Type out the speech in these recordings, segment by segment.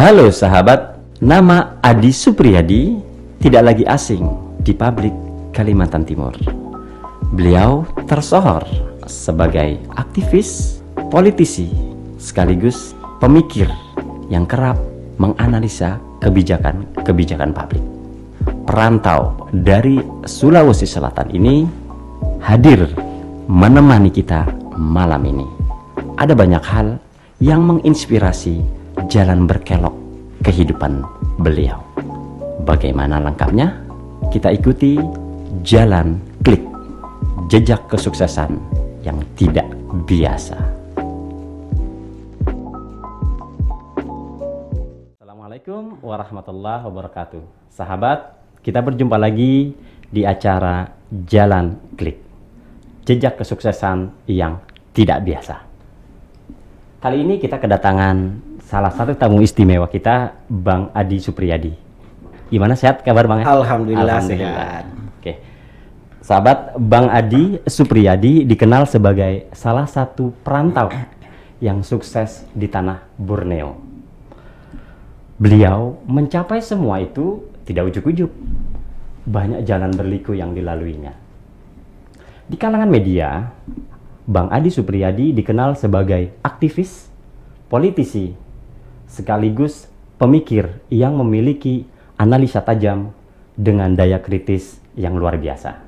Halo sahabat, nama Adi Supriyadi tidak lagi asing di publik Kalimantan Timur. Beliau tersohor sebagai aktivis, politisi, sekaligus pemikir yang kerap menganalisa kebijakan publik. Perantau dari Sulawesi Selatan ini hadir menemani kita malam ini. Ada banyak hal yang menginspirasi jalan berkelok kehidupan beliau. Bagaimana lengkapnya? Kita ikuti Jalan Klik, jejak kesuksesan yang tidak biasa. Assalamualaikum warahmatullahi wabarakatuh. Sahabat, kita berjumpa lagi di acara Jalan Klik, jejak kesuksesan yang tidak biasa. Kali ini kita kedatangan salah satu tamu istimewa kita, Bang Adi Supriyadi. Gimana, sehat kabar Bang? Alhamdulillah sehat. Oke. Sahabat, Bang Adi Supriyadi dikenal sebagai salah satu perantau yang sukses di tanah Borneo. Beliau mencapai semua itu tidak ujuk-ujuk. Banyak jalan berliku yang dilaluinya. Di kalangan media, Bang Adi Supriyadi dikenal sebagai aktivis, politisi, sekaligus pemikir yang memiliki analisa tajam dengan daya kritis yang luar biasa.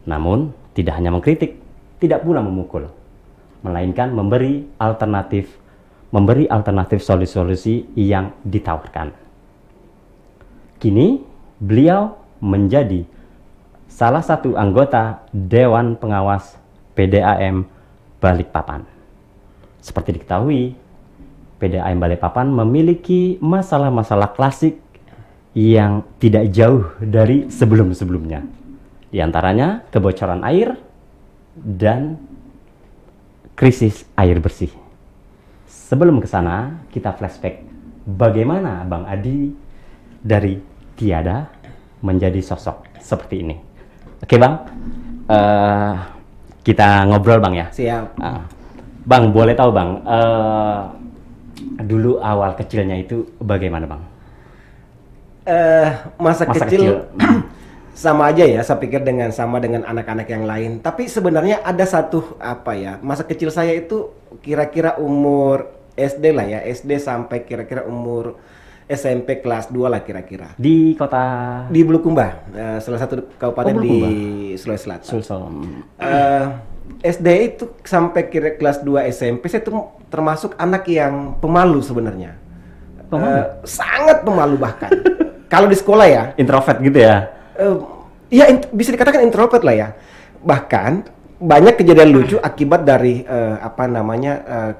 Namun, tidak hanya mengkritik, tidak pula memukul, melainkan memberi alternatif solusi-solusi yang ditawarkan. Kini, beliau menjadi salah satu anggota Dewan Pengawas PDAM Balikpapan. Seperti diketahui, PDAM Balikpapan memiliki masalah-masalah klasik yang tidak jauh dari sebelum-sebelumnya. Di antaranya kebocoran air dan krisis air bersih. Sebelum ke sana, kita flashback bagaimana Bang Adi dari tiada menjadi sosok seperti ini. Oke Bang, kita ngobrol Bang ya. Siap. Bang, boleh tahu Bang, dulu awal kecilnya itu bagaimana Bang? Masa kecil sama aja ya, saya pikir sama dengan anak-anak yang lain. Tapi sebenarnya ada satu masa kecil saya itu kira-kira umur SD lah ya, SD sampai kira-kira umur SMP kelas 2 lah kira-kira. Di kota? Di Bulukumba, salah satu kabupaten di Sulawesi Selatan. SD itu sampai kira kelas 2 SMP saya itu termasuk anak yang pemalu sebenarnya. Sangat pemalu bahkan. Kalau di sekolah ya. Introvert gitu ya? Bisa dikatakan introvert lah ya. Bahkan banyak kejadian lucu akibat dari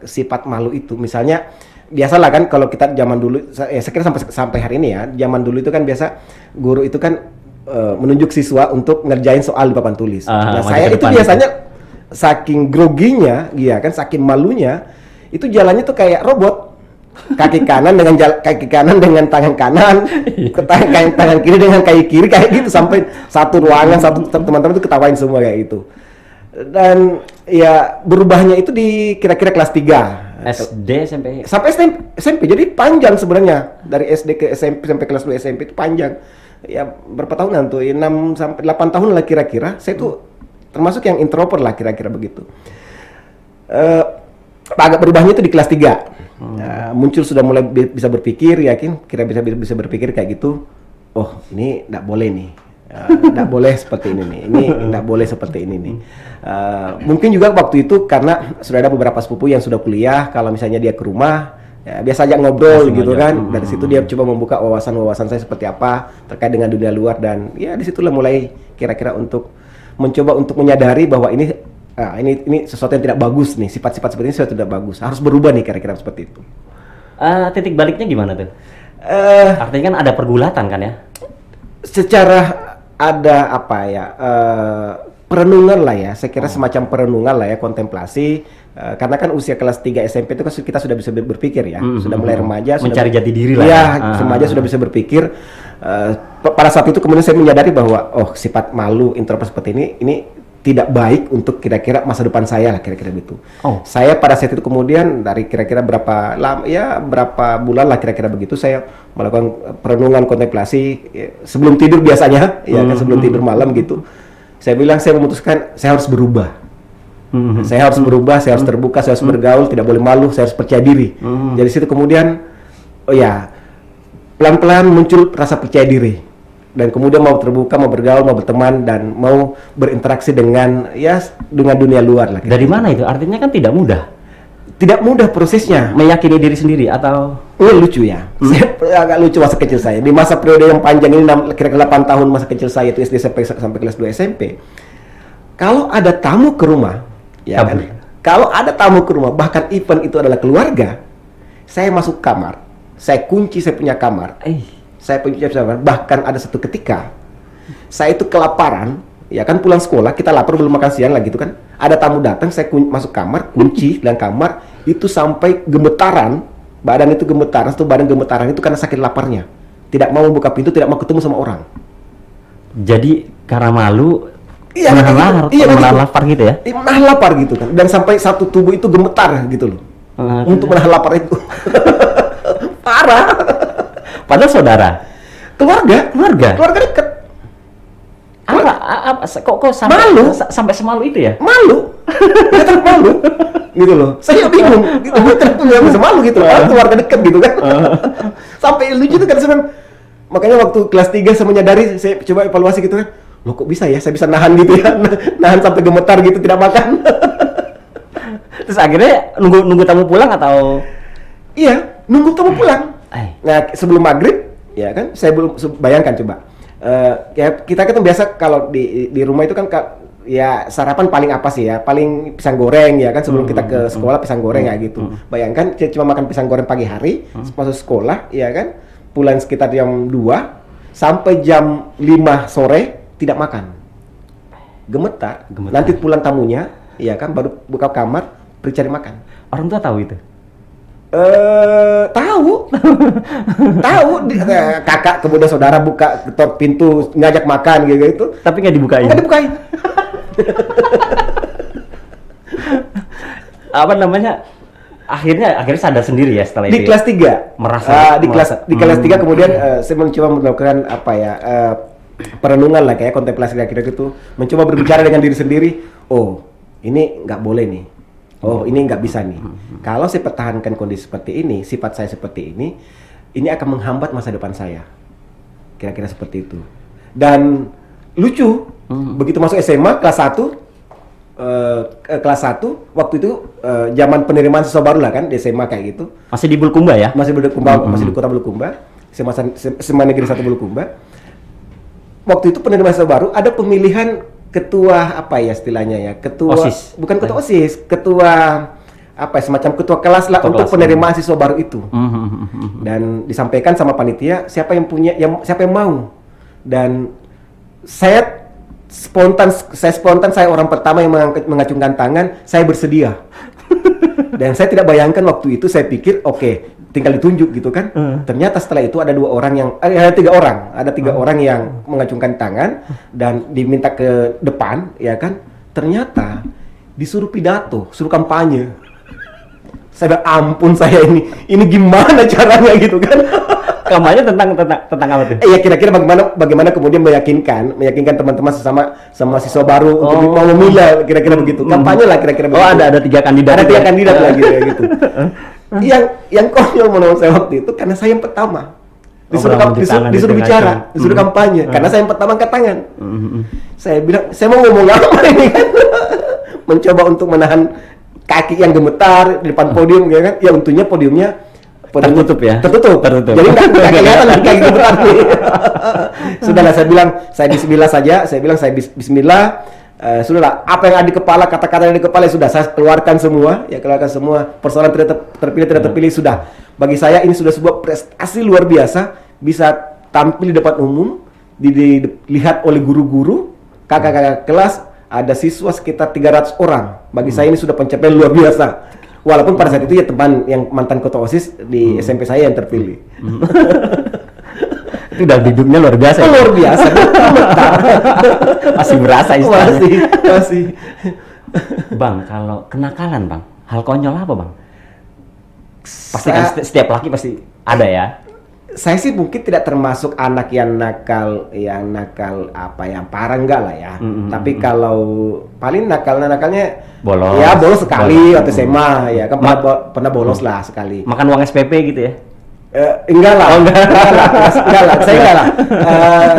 sifat malu itu. Misalnya biasalah kan kalau kita zaman dulu, saya kira sampai hari ini ya, zaman dulu itu kan biasa guru itu kan menunjuk siswa untuk ngerjain soal di papan tulis. Nah saya itu biasanya saking groginya, ya kan, saking malunya, itu jalannya tuh kayak robot. Kaki kanan dengan tangan kanan, tangan kiri dengan kaki kiri, kayak gitu sampai satu ruangan, teman-teman itu ketawain semua kayak gitu. Dan ya berubahnya itu di kira-kira kelas 3. SD, SMP? Sampai SMP, jadi panjang sebenarnya. Dari SD ke SMP sampai kelas 2 SMP itu panjang. Ya berapa tahunan tuh, 6 sampai 8 tahun lah kira-kira. Saya tuh termasuk yang introvert lah kira-kira begitu. Agak berubahnya itu di kelas 3. Muncul sudah mulai bisa berpikir, bisa berpikir kayak gitu. Oh, ini enggak boleh nih. Enggak boleh seperti ini nih. Ini enggak boleh seperti ini nih. Mungkin juga waktu itu karena sudah ada beberapa sepupu yang sudah kuliah, kalau misalnya dia ke rumah, ya, biasa aja ngobrol gitu kan. Dari situ dia coba membuka wawasan saya seperti apa terkait dengan dunia luar, dan ya disitulah mulai kira-kira untuk mencoba untuk menyadari bahwa ini sesuatu yang tidak bagus nih, sifat-sifat seperti ini sesuatu tidak bagus, harus berubah nih kira-kira seperti itu. Titik baliknya gimana tuh? Artinya kan ada pergulatan kan ya? Secara ada perenungan lah ya, saya kira semacam perenungan lah ya, kontemplasi. Karena kan usia kelas 3 SMP itu kan kita sudah bisa berpikir ya, sudah mulai remaja, mencari jati diri lah ya. Remaja sudah bisa berpikir. Pada saat itu kemudian saya menyadari bahwa sifat malu, introvert seperti ini tidak baik untuk kira-kira masa depan saya lah, kira-kira gitu. Oh. Saya pada saat itu kemudian dari kira-kira berapa bulan lah kira-kira begitu, saya melakukan perenungan, kontemplasi sebelum tidur biasanya, ya kan, sebelum tidur malam gitu. Saya bilang saya memutuskan saya harus berubah. Saya harus berubah, saya harus terbuka, saya harus bergaul, tidak boleh malu, saya harus percaya diri. Jadi situ kemudian, pelan-pelan muncul rasa percaya diri. Dan kemudian mau terbuka, mau bergaul, mau berteman, dan mau berinteraksi dengan dunia luar lah. Dari mana itu? Artinya kan tidak mudah. Tidak mudah prosesnya. Meyakini diri sendiri atau? Ini lucu ya. Saya agak lucu masa kecil saya. Di masa periode yang panjang ini, kira-kira 8 tahun masa kecil saya itu SD sampai kelas 2 SMP. Kalau ada tamu ke rumah, ya kan? Kalau ada tamu ke rumah, bahkan event itu adalah keluarga, saya masuk kamar, saya kunci saya punya kamar. Saya punya kamar. Bahkan ada satu ketika saya itu kelaparan, ya kan, pulang sekolah, kita lapar belum makan siang lah gitu kan. Ada tamu datang, saya masuk kamar, kunci dalam kamar, itu sampai gemetaran, badan itu gemetaran, satu badan gemetaran itu karena sakit laparnya. Tidak mau buka pintu, tidak mau ketemu sama orang. Jadi karena malu, menahan lapar gitu ya? Menahan lapar gitu kan. Dan sampai satu tubuh itu gemetar gitu loh. Untuk menahan lapar itu. Parah. Padahal saudara? Keluarga dekat. Kok sampai semalu itu ya? Malu. Kita malu. Gitu loh. Saya bingung. Gitu. Kenapa bisa malu gitu loh. Keluarga dekat gitu kan. Sampai lucu itu kan sebenarnya. Makanya waktu kelas 3 saya menyadari, saya coba evaluasi gitu kan. Loh kok bisa ya? Saya bisa nahan gitu ya. Nahan sampai gemetar gitu, tidak makan. Terus akhirnya nunggu tamu pulang atau? Iya, nunggu tamu pulang. Nah, sebelum maghrib, ya kan, saya belum bayangkan coba. Kita kan biasa kalau di rumah itu kan ya sarapan paling apa sih ya? Paling pisang goreng ya kan, sebelum kita ke sekolah pisang goreng ya gitu. Bayangkan cuma makan pisang goreng pagi hari, masuk sekolah ya kan, pulang sekitar jam 2 sampai jam 5 sore tidak makan. Gemetar. Nanti pulang tamunya, ya kan, baru buka kamar, cari makan. Orang tua tahu itu? Tahu. Kakak kemudian saudara buka ketok pintu ngajak makan gitu. Tapi nggak dibukain. Apa namanya? Akhirnya sadar sendiri ya setelah di itu. Kelas 3 merasa di kelas 3 kemudian saya mencoba melakukan perenungan lah, kayak kontemplasi kira-kira gitu, mencoba berbicara dengan diri sendiri. Oh, ini nggak boleh nih. Oh, ini nggak bisa nih. Kalau saya pertahankan kondisi seperti ini, sifat saya seperti ini akan menghambat masa depan saya. Kira-kira seperti itu. Dan lucu, begitu masuk SMA kelas 1, waktu itu zaman penerimaan siswa baru lah kan, di SMA kayak gitu. Masih di Bulukumba ya? Masih di Kota Bulukumba, SMA Negeri 1 Bulukumba. Waktu itu penerimaan siswa baru, ada pemilihan ketua apa ya istilahnya ya, ketua OSIS. Bukan ketua OSIS, ketua apa ya, semacam ketua kelas lah untuk penerimaan siswa baru itu. Dan disampaikan sama panitia siapa yang mau. Dan saya spontan, saya orang pertama yang mengacungkan tangan, saya bersedia. Dan saya tidak bayangkan waktu itu, saya pikir oke, tinggal ditunjuk gitu kan. Ternyata setelah itu ada ada tiga orang yang mengacungkan tangan dan diminta ke depan, ya kan. Ternyata disuruh pidato, suruh kampanye. Saya bilang, ampun saya ini gimana caranya gitu kan. Kampanye tentang apa tuh? Ya kira-kira bagaimana kemudian meyakinkan teman-teman sama siswa baru untuk mau memilih, kira-kira begitu. Kampanye lah kira-kira begitu. Ada 3 kandidat. Ada 3 kandidat lah gitu. Yang konyol menurut saya waktu itu karena saya yang pertama. Disuruh bicara, disuruh kampanye karena saya yang pertama angkat tangan. Saya bilang, saya mau ngomong apa ini kan? Mencoba untuk menahan kaki yang gemetar di depan podium ya kan. Ya untungnya podiumnya tertutup ya? Tertutup. Jadi nggak kelihatan lagi kayak gitu gemetar nih. Sudahlah, saya bilang, saya bismillah saja. Saya bilang, saya bismillah. Sudahlah, apa yang ada di kepala, kata-kata yang ada di kepala sudah saya keluarkan semua. Persoalan tidak terpilih sudah. Bagi saya ini sudah sebuah prestasi luar biasa, bisa tampil di depan umum, dilihat oleh guru-guru, kakak-kakak kelas, ada siswa sekitar 300 orang. Bagi saya ini sudah pencapaian luar biasa. Walaupun pada saat itu ya teman yang mantan ketua OSIS di SMP saya yang terpilih. Itu udah hidupnya luar biasa. Oh, luar biasa. Masih berasa istilahnya. Masih. Bang, kalau kenakalan bang, hal konyol apa bang? Pasti kan setiap laki pasti ada ya. Saya sih mungkin tidak termasuk anak yang nakal apa yang parah, enggak lah ya. Tapi kalau paling nakalnya Bolos. ya bolos sekali waktu SMA ya kan pernah bolos lah sekali. Makan uang SPP gitu ya? Enggak lah, enggak lah, saya enggak lah.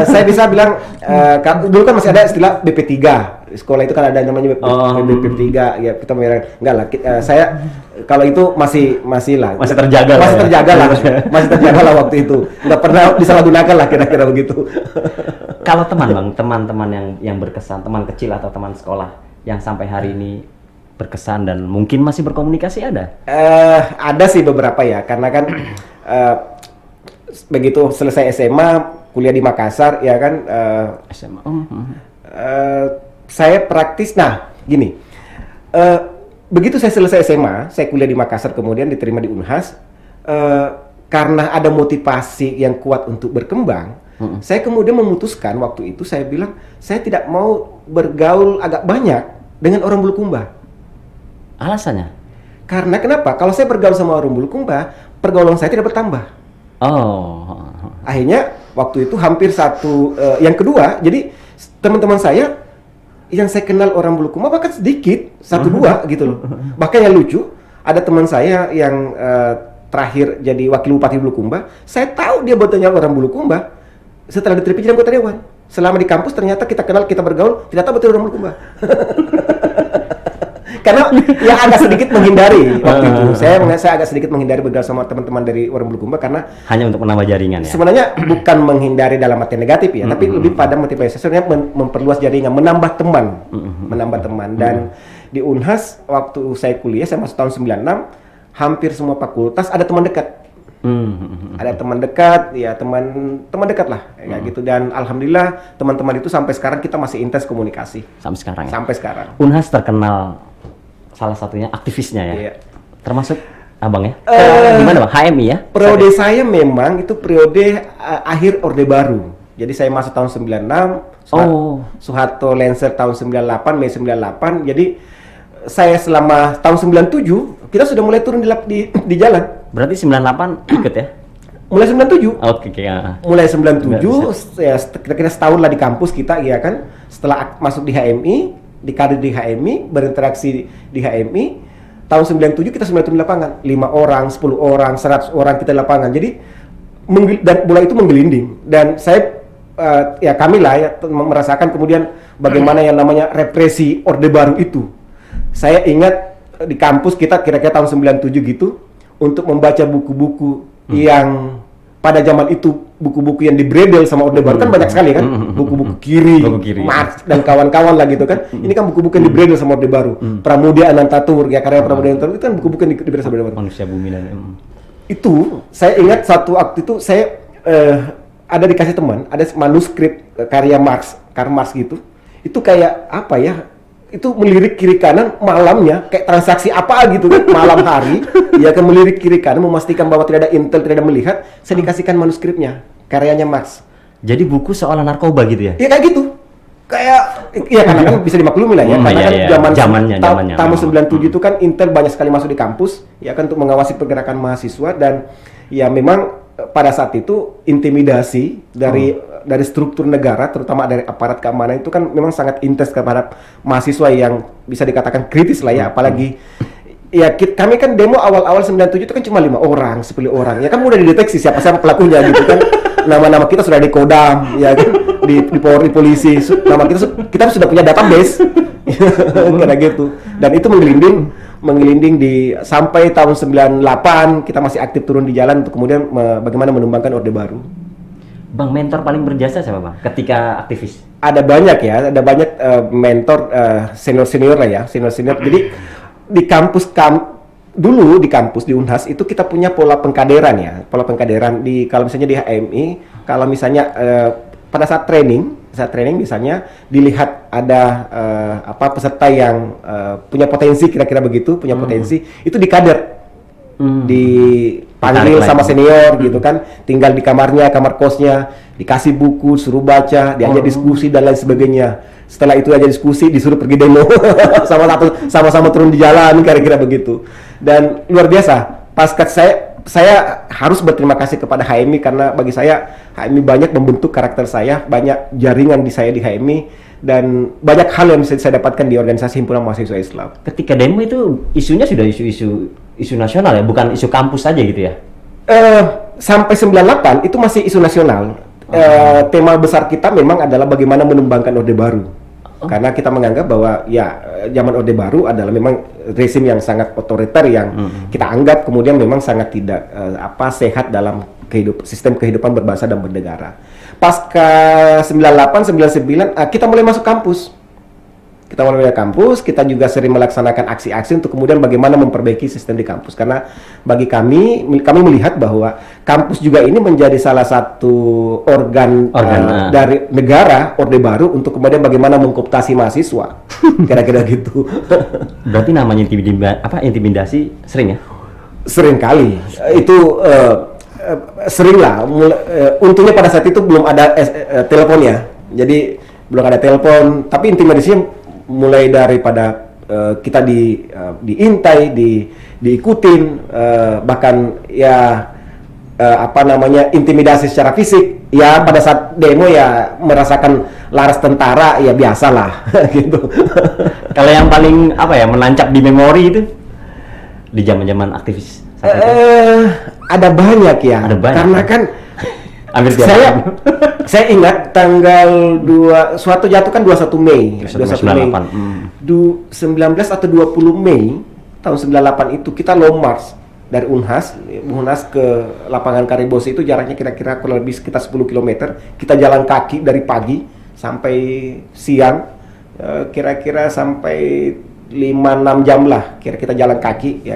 Saya bisa bilang dulu kan masih ada istilah BP3. Sekolah itu kan ada namanya BP3 ya, kita enggak lah. Saya kalau itu masih lah. Masih terjaga Masih terjaga lah waktu itu. Enggak pernah disalahgunakan lah kira-kira begitu. Kalau teman-teman yang berkesan, teman kecil atau teman sekolah yang sampai hari ini berkesan dan mungkin masih berkomunikasi ada? Ada sih beberapa ya, karena kan begitu selesai SMA, kuliah di Makassar ya kan. SMA. Saya praktis. Nah, gini. Begitu saya selesai SMA, saya kuliah di Makassar kemudian diterima di Unhas. Karena ada motivasi yang kuat untuk berkembang, saya kemudian memutuskan waktu itu saya bilang saya tidak mau bergaul agak banyak dengan orang Bulukumba. Alasannya? Karena kenapa? Kalau saya bergaul sama orang Bulukumba, pergaulan saya tidak bertambah. Oh. Akhirnya waktu itu hampir satu. Yang kedua, jadi teman-teman saya yang saya kenal orang Bulukumba bahkan sedikit, 1-2 gitu loh. Bahkan yang lucu, ada teman saya yang terakhir jadi wakil bupati Bulukumba. Saya tahu dia bertanya orang Bulukumba setelah diterima jadi anggota dewan. Selama di kampus ternyata kita kenal, kita bergaul, tidak tahu betul orang Bulukumba. Karena ya agak sedikit menghindari waktu itu. Saya agak sedikit menghindari bergaul sama teman-teman dari orang Bulukumba karena hanya untuk menambah jaringan ya. Sebenarnya bukan menghindari dalam arti negatif ya, tapi lebih pada motivasi sebenarnya memperluas jaringan, menambah teman. Dan di Unhas waktu saya kuliah, saya masuk tahun 96, hampir semua fakultas ada teman dekat. Ada teman dekat, ya teman dekat lah, kayak gitu. Dan alhamdulillah teman-teman itu sampai sekarang kita masih intens komunikasi. Sampai sekarang ya? Sampai sekarang. Unhas terkenal salah satunya aktivisnya ya? Iya. Termasuk abang ya? Gimana bang? HMI ya? Periode saya memang itu periode akhir Orde Baru. Jadi saya masuk tahun 96, Soeharto Lengser tahun 98, Mei 98. Jadi saya selama tahun 97, kita sudah mulai turun di jalan. Berarti 98 ikut ya? Mulai 97. Oke. Mulai 97, ya kira-kira setahun lah di kampus kita, ya kan. Setelah masuk di HMI, di kader di HMI, berinteraksi di HMI. Tahun 97 kita semua turun di lapangan. 5 orang, 10 orang, 100 orang kita di lapangan. Jadi dan bola itu menggelinding. Dan saya ya kami lah ya merasakan kemudian bagaimana yang namanya represi Orde Baru itu. Saya ingat di kampus kita kira-kira tahun 97 gitu untuk membaca buku-buku yang pada zaman itu buku-buku yang dibredel sama Orde Baru kan banyak sekali kan, buku-buku kiri, Marx dan kawan-kawan lah gitu kan. Ini kan buku-buku yang dibredel sama Orde Baru. Pramudia Anantatur, ya karya Pramudia Anantatur itu kan buku-buku yang dibredel sama Orde Baru. Manusia Bumi dan itu saya ingat satu waktu itu saya ada dikasih teman, ada manuskrip karya Karl Marx gitu. Itu kayak apa ya? Itu melirik kiri kanan malamnya kayak transaksi apa gitu kan malam hari ya kan melirik kiri kanan memastikan bahwa tidak ada intel, tidak ada melihat. Saya dikasihkan manuskripnya karyanya Marx. Jadi buku soal narkoba gitu ya? Iya kayak gitu. Kayak ya karena kan bisa dimaklumi lah ya karena kan zamannya tahun 97 itu kan intel banyak sekali masuk di kampus ya kan untuk mengawasi pergerakan mahasiswa. Dan ya memang pada saat itu intimidasi dari struktur negara terutama dari aparat keamanan itu kan memang sangat intens kepada mahasiswa yang bisa dikatakan kritis lah ya. Apalagi ya kami kan demo awal-awal 97 itu kan cuma 5 orang, 10 orang. Ya kan mudah dideteksi siapa pelakunya gitu kan. Nama-nama kita sudah di Kodam ya kan, di Polri, polisi. Nama kita sudah punya database. Kayak gitu. Dan itu menggelinding di sampai tahun 98 kita masih aktif turun di jalan untuk kemudian bagaimana menumbangkan Orde Baru. Bang, mentor paling berjasa siapa bang ketika aktivis? Ada banyak ya, ada banyak mentor senior lah ya, senior. Jadi di kampus dulu di kampus di Unhas itu kita punya pola pengkaderan ya, kalau misalnya di HMI, kalau misalnya pada saat training misalnya dilihat ada peserta yang punya potensi kira-kira begitu, potensi itu dikader. Dipanggil sama senior gitu kan, tinggal di kamar kosnya, Dikasih buku, suruh baca, diajak diskusi dan lain sebagainya. Setelah itu aja diskusi, disuruh pergi demo sama-sama turun di jalan, kira-kira begitu. Dan luar biasa. Pasca saya harus berterima kasih kepada HMI karena bagi saya HMI banyak membentuk karakter saya, banyak jaringan di HMI dan banyak hal yang bisa saya dapatkan di organisasi Himpunan Mahasiswa Islam. Ketika demo itu isunya sudah isu nasional ya, bukan isu kampus saja gitu ya? Sampai 98 itu masih isu nasional. Tema besar kita memang adalah bagaimana menumbangkan Orde Baru. Karena kita menganggap bahwa ya zaman Orde Baru adalah memang rezim yang sangat otoriter yang kita anggap kemudian memang sangat tidak sehat dalam sistem kehidupan berbangsa dan bernegara. Pasca 98 99 kita mulai masuk kampus. Kita juga sering melaksanakan aksi-aksi untuk kemudian bagaimana memperbaiki sistem di kampus. Karena bagi kami melihat bahwa kampus juga ini menjadi salah satu organ dari negara, Orde Baru, untuk kemudian bagaimana mengkooptasi mahasiswa. Kira-kira gitu. Berarti namanya intimidasi sering ya? Sering kali. Itu sering lah. Untungnya pada saat itu belum ada teleponnya. Jadi belum ada telepon, tapi intimidasinya mulai daripada kita diintai, diikutin, bahkan ya intimidasi secara fisik. Ya pada saat demo ya merasakan laras tentara, ya biasalah gitu. Kalau yang paling menancap di memori itu di zaman-zaman aktivis saat itu? Ada banyak ya. Karena kan saya ingat tanggal 1 21 Mei 19 atau 20 Mei tahun 98 itu kita long march dari Unhas ke lapangan Karibosi. Itu jaraknya kira-kira kurang lebih sekitar 10 km. Kita jalan kaki dari pagi sampai siang, kira-kira sampai 5-6 jam lah kira-kira jalan kaki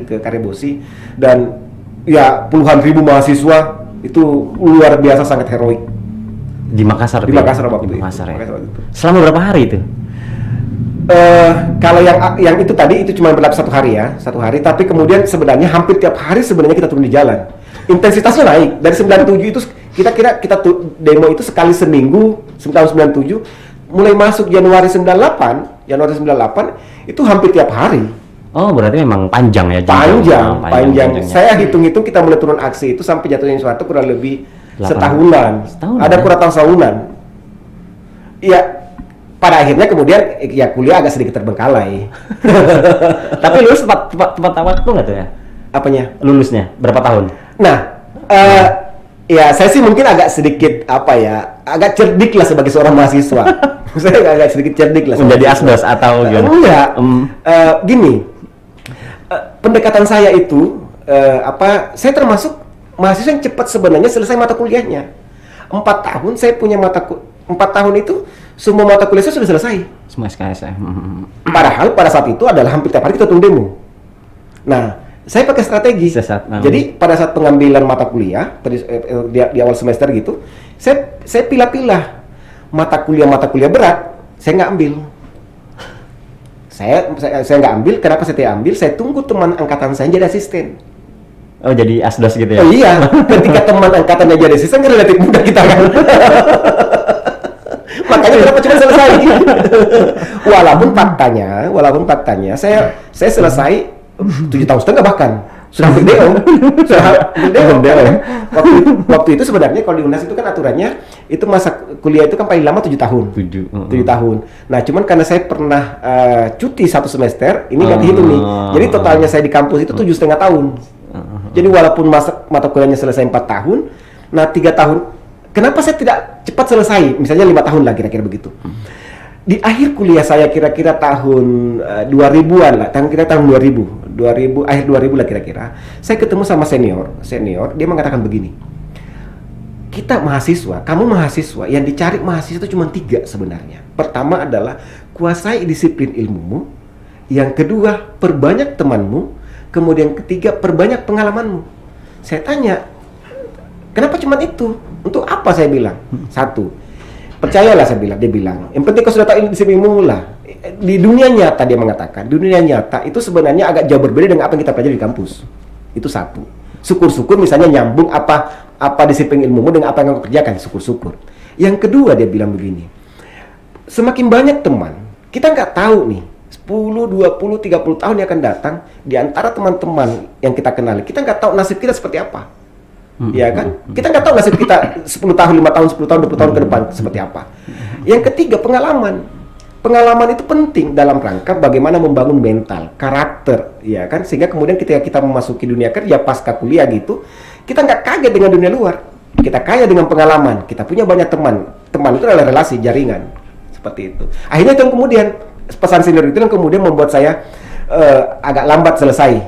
ke Karibosi. Dan ya puluhan ribu mahasiswa, itu luar biasa, sangat heroik. Di Makassar waktu itu. Selama berapa hari itu? Kalau yang itu tadi itu cuma berlaku satu hari, tapi kemudian sebenarnya hampir tiap hari sebenarnya kita turun di jalan. Intensitasnya naik. Dari 97 itu kita demo itu sekali seminggu tahun 97. Mulai masuk Januari 98 itu hampir tiap hari. Oh, berarti memang panjang ya? Panjang. Saya hitung-hitung kita mulai turun aksi itu sampai jatuhnya suatu kurang lebih setahunan. Ada kurang setahunan. Iya, pada akhirnya kemudian ya kuliah agak sedikit terbengkalai. Tapi lulus tepat waktu nggak tuh ya? Apanya? Lulusnya berapa tahun? Nah, ya saya sih mungkin agak sedikit agak cerdik lah sebagai seorang mahasiswa. Saya agak sedikit cerdik lah. Menjadi asdos atau gimana? Enggak. Gini. Pendekatan saya itu saya termasuk mahasiswa yang cepat sebenarnya selesai mata kuliahnya. 4 tahun saya punya 4 tahun itu semua mata kuliah saya sudah selesai. Semua SKS ya. Padahal pada saat itu adalah hampir tiap hari kita turun demo. Nah, saya pakai strategi. Jadi pada saat pengambilan mata kuliah di awal semester gitu, saya pilah-pilah mata kuliah berat saya nggak ambil. Saya nggak ambil. Kenapa saya tidak ambil? Saya tunggu teman angkatan saya jadi asisten. Oh, jadi asdos gitu ya? Oh iya, ketika teman angkatannya jadi asisten kan relatif mudah kita kan. Makanya kenapa cuma selesai? Walaupun faktanya saya selesai 7,5 tahun bahkan. Sudah ambil DO. Waktu itu sebenarnya kalau di UNAS itu kan aturannya itu masa kuliah itu kan paling lama 7 tahun. 7 tahun. Nah, cuman karena saya pernah cuti 1 semester, ini nggak dihitung nih. Jadi totalnya saya di kampus itu 7,5 tahun. Jadi walaupun mata kuliahnya selesai 4 tahun, nah 3 tahun. Kenapa saya tidak cepat selesai? Misalnya 5 tahun lah kira-kira begitu. Di akhir kuliah saya kira-kira tahun 2000-an lah, tahun 2000 akhir 2000 lah kira-kira. Saya ketemu sama senior, dia mengatakan begini. Kamu mahasiswa, yang dicari mahasiswa itu cuma 3 sebenarnya. Pertama adalah kuasai disiplin ilmumu, yang kedua perbanyak temanmu, kemudian ketiga perbanyak pengalamanmu. Saya tanya, kenapa cuma itu? Untuk apa? Saya bilang, 1, percayalah, dia bilang, yang penting kau sudah tahu disiplinmu lah. Di dunia nyata, dia mengatakan, dunia nyata itu sebenarnya agak jauh berbeda dengan apa yang kita pelajari di kampus. Itu 1. Syukur-syukur misalnya nyambung apa apa disiplin ilmumu dengan apa yang kau kerjakan, syukur-syukur. Yang kedua dia bilang begini, semakin banyak teman, kita nggak tahu nih 10, 20, 30 tahun yang akan datang, di antara teman-teman yang kita kenali, kita nggak tahu nasib kita seperti apa. Ya kan? Kita nggak tahu nasib kita 10 tahun, 5 tahun, 10 tahun, 20 tahun ke depan seperti apa. Yang ketiga, pengalaman. Pengalaman itu penting dalam rangka bagaimana membangun mental, karakter, ya kan? Sehingga kemudian ketika kita memasuki dunia kerja pasca kuliah gitu, kita nggak kaget dengan dunia luar. Kita kaya dengan pengalaman, kita punya banyak teman. Teman itu adalah relasi, jaringan. Seperti itu. Akhirnya itu yang kemudian pesan senior itu yang kemudian membuat saya agak lambat selesai.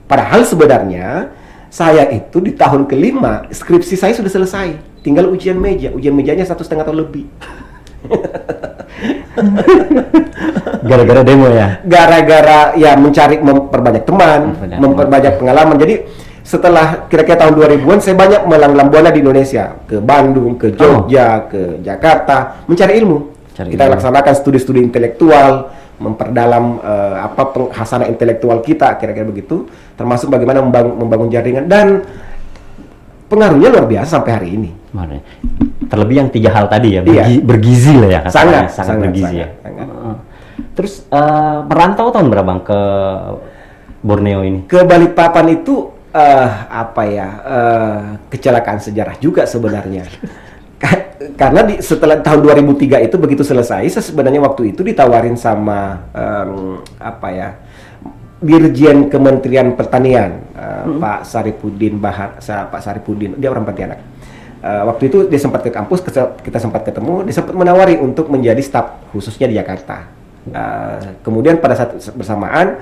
Padahal sebenarnya saya itu di tahun kelima skripsi saya sudah selesai, tinggal ujian meja. Ujian mejanya 1,5 tahun lebih. Gara-gara demo ya? Gara-gara ya mencari memperbanyak teman, memperbanyak pengalaman. Jadi setelah kira-kira tahun 2000-an saya banyak melanglang buana di Indonesia, ke Bandung, ke Jogja, ke Jakarta, mencari ilmu. Kita laksanakan studi-studi intelektual, memperdalam hasanah intelektual kita, kira-kira begitu, termasuk bagaimana membangun jaringan, dan pengaruhnya luar biasa sampai hari ini. Terlebih yang 3 hal tadi ya, bergizi lah ya, sangat bergizi ya. Terus merantau tahun berapa Bang ke Borneo ini? Ke Balikpapan itu kecelakaan sejarah juga sebenarnya. Karena setelah tahun 2003 itu begitu selesai, saya sebenarnya waktu itu ditawarin sama Dirjen Kementerian Pertanian, Pak Saripudin Bahar, Pak Saripudin, dia orang Pontianak. Waktu itu dia sempat ke kampus, kita sempat ketemu, dia sempat menawari untuk menjadi staf khususnya di Jakarta. Kemudian pada saat bersamaan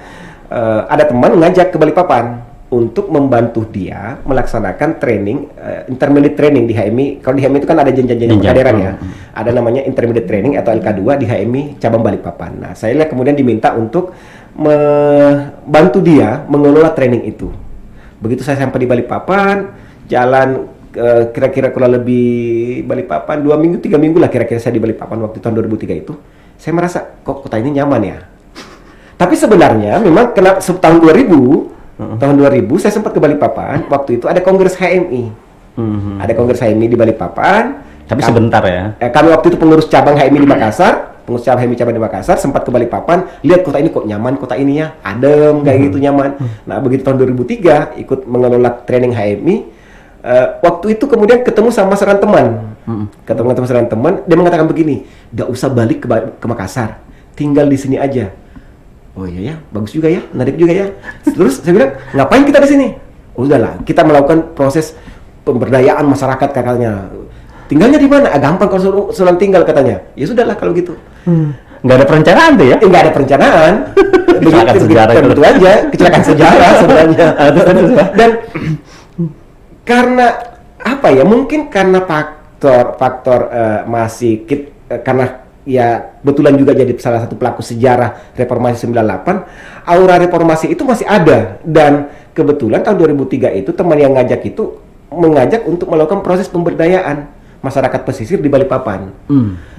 ada teman ngajak ke Balikpapan untuk membantu dia melaksanakan training, intermediate training di HMI. Kalau di HMI itu kan ada jenjang-jenjang pengkaderan ya. Ada namanya intermediate training atau LK2 di HMI cabang Balikpapan. Nah, saya kemudian diminta untuk membantu dia mengelola training itu. Begitu saya sampai di Balikpapan, jalan kira-kira kurang lebih Balikpapan 2 minggu, 3 minggu lah kira-kira saya di Balikpapan waktu tahun 2003 itu. Saya merasa kok kota ini nyaman ya. Tapi sebenarnya memang tahun 2000 saya sempat ke Balikpapan. Waktu itu ada kongres HMI. Ada kongres HMI di Balikpapan. Tapi sebentar ya. Kami waktu itu pengurus cabang HMI di Makassar, pengurus cabang HMI cabang di Makassar, sempat ke Balikpapan, lihat kota ini kok nyaman, kota ini ya, adem kayak gitu, nyaman. Nah, begitu tahun 2003 ikut mengelola training HMI. Waktu itu kemudian ketemu sama seorang teman. Ketemu seorang teman, dia mengatakan begini, "Nggak usah balik ke Makassar, tinggal di sini aja." Oh iya ya, bagus juga ya, menarik juga ya. Terus saya bilang, ngapain kita di sini? Oh, udahlah, kita melakukan proses pemberdayaan masyarakat katanya. Tinggalnya di mana? Gampang kalau suruh tinggal katanya. Ya sudahlah kalau gitu. Nggak ada perencanaan tuh ya? Nggak ada perencanaan. Kecelakaan sejarah itu aja, kecelakaan sejarah sebenarnya. Dan karena apa ya? Mungkin karena faktor karena ya kebetulan juga jadi salah satu pelaku sejarah reformasi 98, aura reformasi itu masih ada, dan kebetulan tahun 2003 itu teman yang mengajak untuk melakukan proses pemberdayaan masyarakat pesisir di Balikpapan.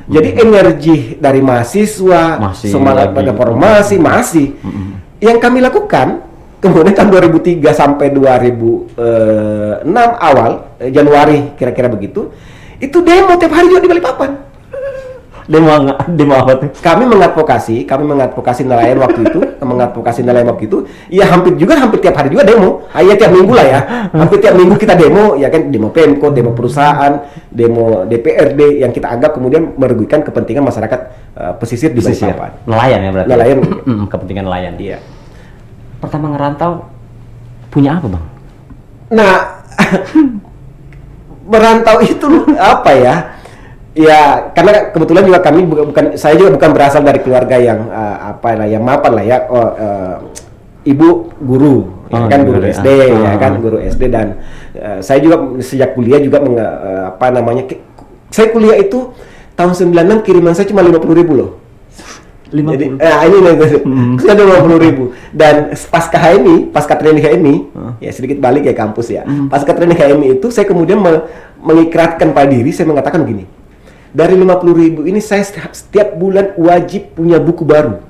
Jadi energi dari mahasiswa, semangat reformasi masih. Yang kami lakukan kemudian tahun 2003 sampai 2006 awal Januari kira-kira begitu, itu demo tiap hari juga di Balikpapan. Demo apa tuh? Kami mengadvokasi nelayan waktu itu, ya hampir tiap hari juga demo. Ya tiap minggu lah ya. Hampir tiap minggu kita demo, ya kan, demo Pemko, demo perusahaan, demo DPRD yang kita anggap kemudian merugikan kepentingan masyarakat pesisir di Balikpapan. Nelayan ya berarti. Nelayan. Kepentingan nelayan. Iya. Pertama ngerantau punya apa, Bang? Nah, merantau itu apa ya? Ya, karena kebetulan juga saya juga bukan berasal dari keluarga yang yang mapan lah ya. Ibu guru, guru SD, guru SD, dan saya juga sejak kuliah juga saya kuliah itu tahun 96 kiriman saya cuma 50.000 loh. 50. Jadi, saya 50.000, dan pasca training HMI, ya sedikit balik ya kampus ya. Pasca training HMI itu saya kemudian mengikratkan pada diri, saya mengatakan begini. Dari 50.000 ini saya setiap bulan wajib punya buku baru.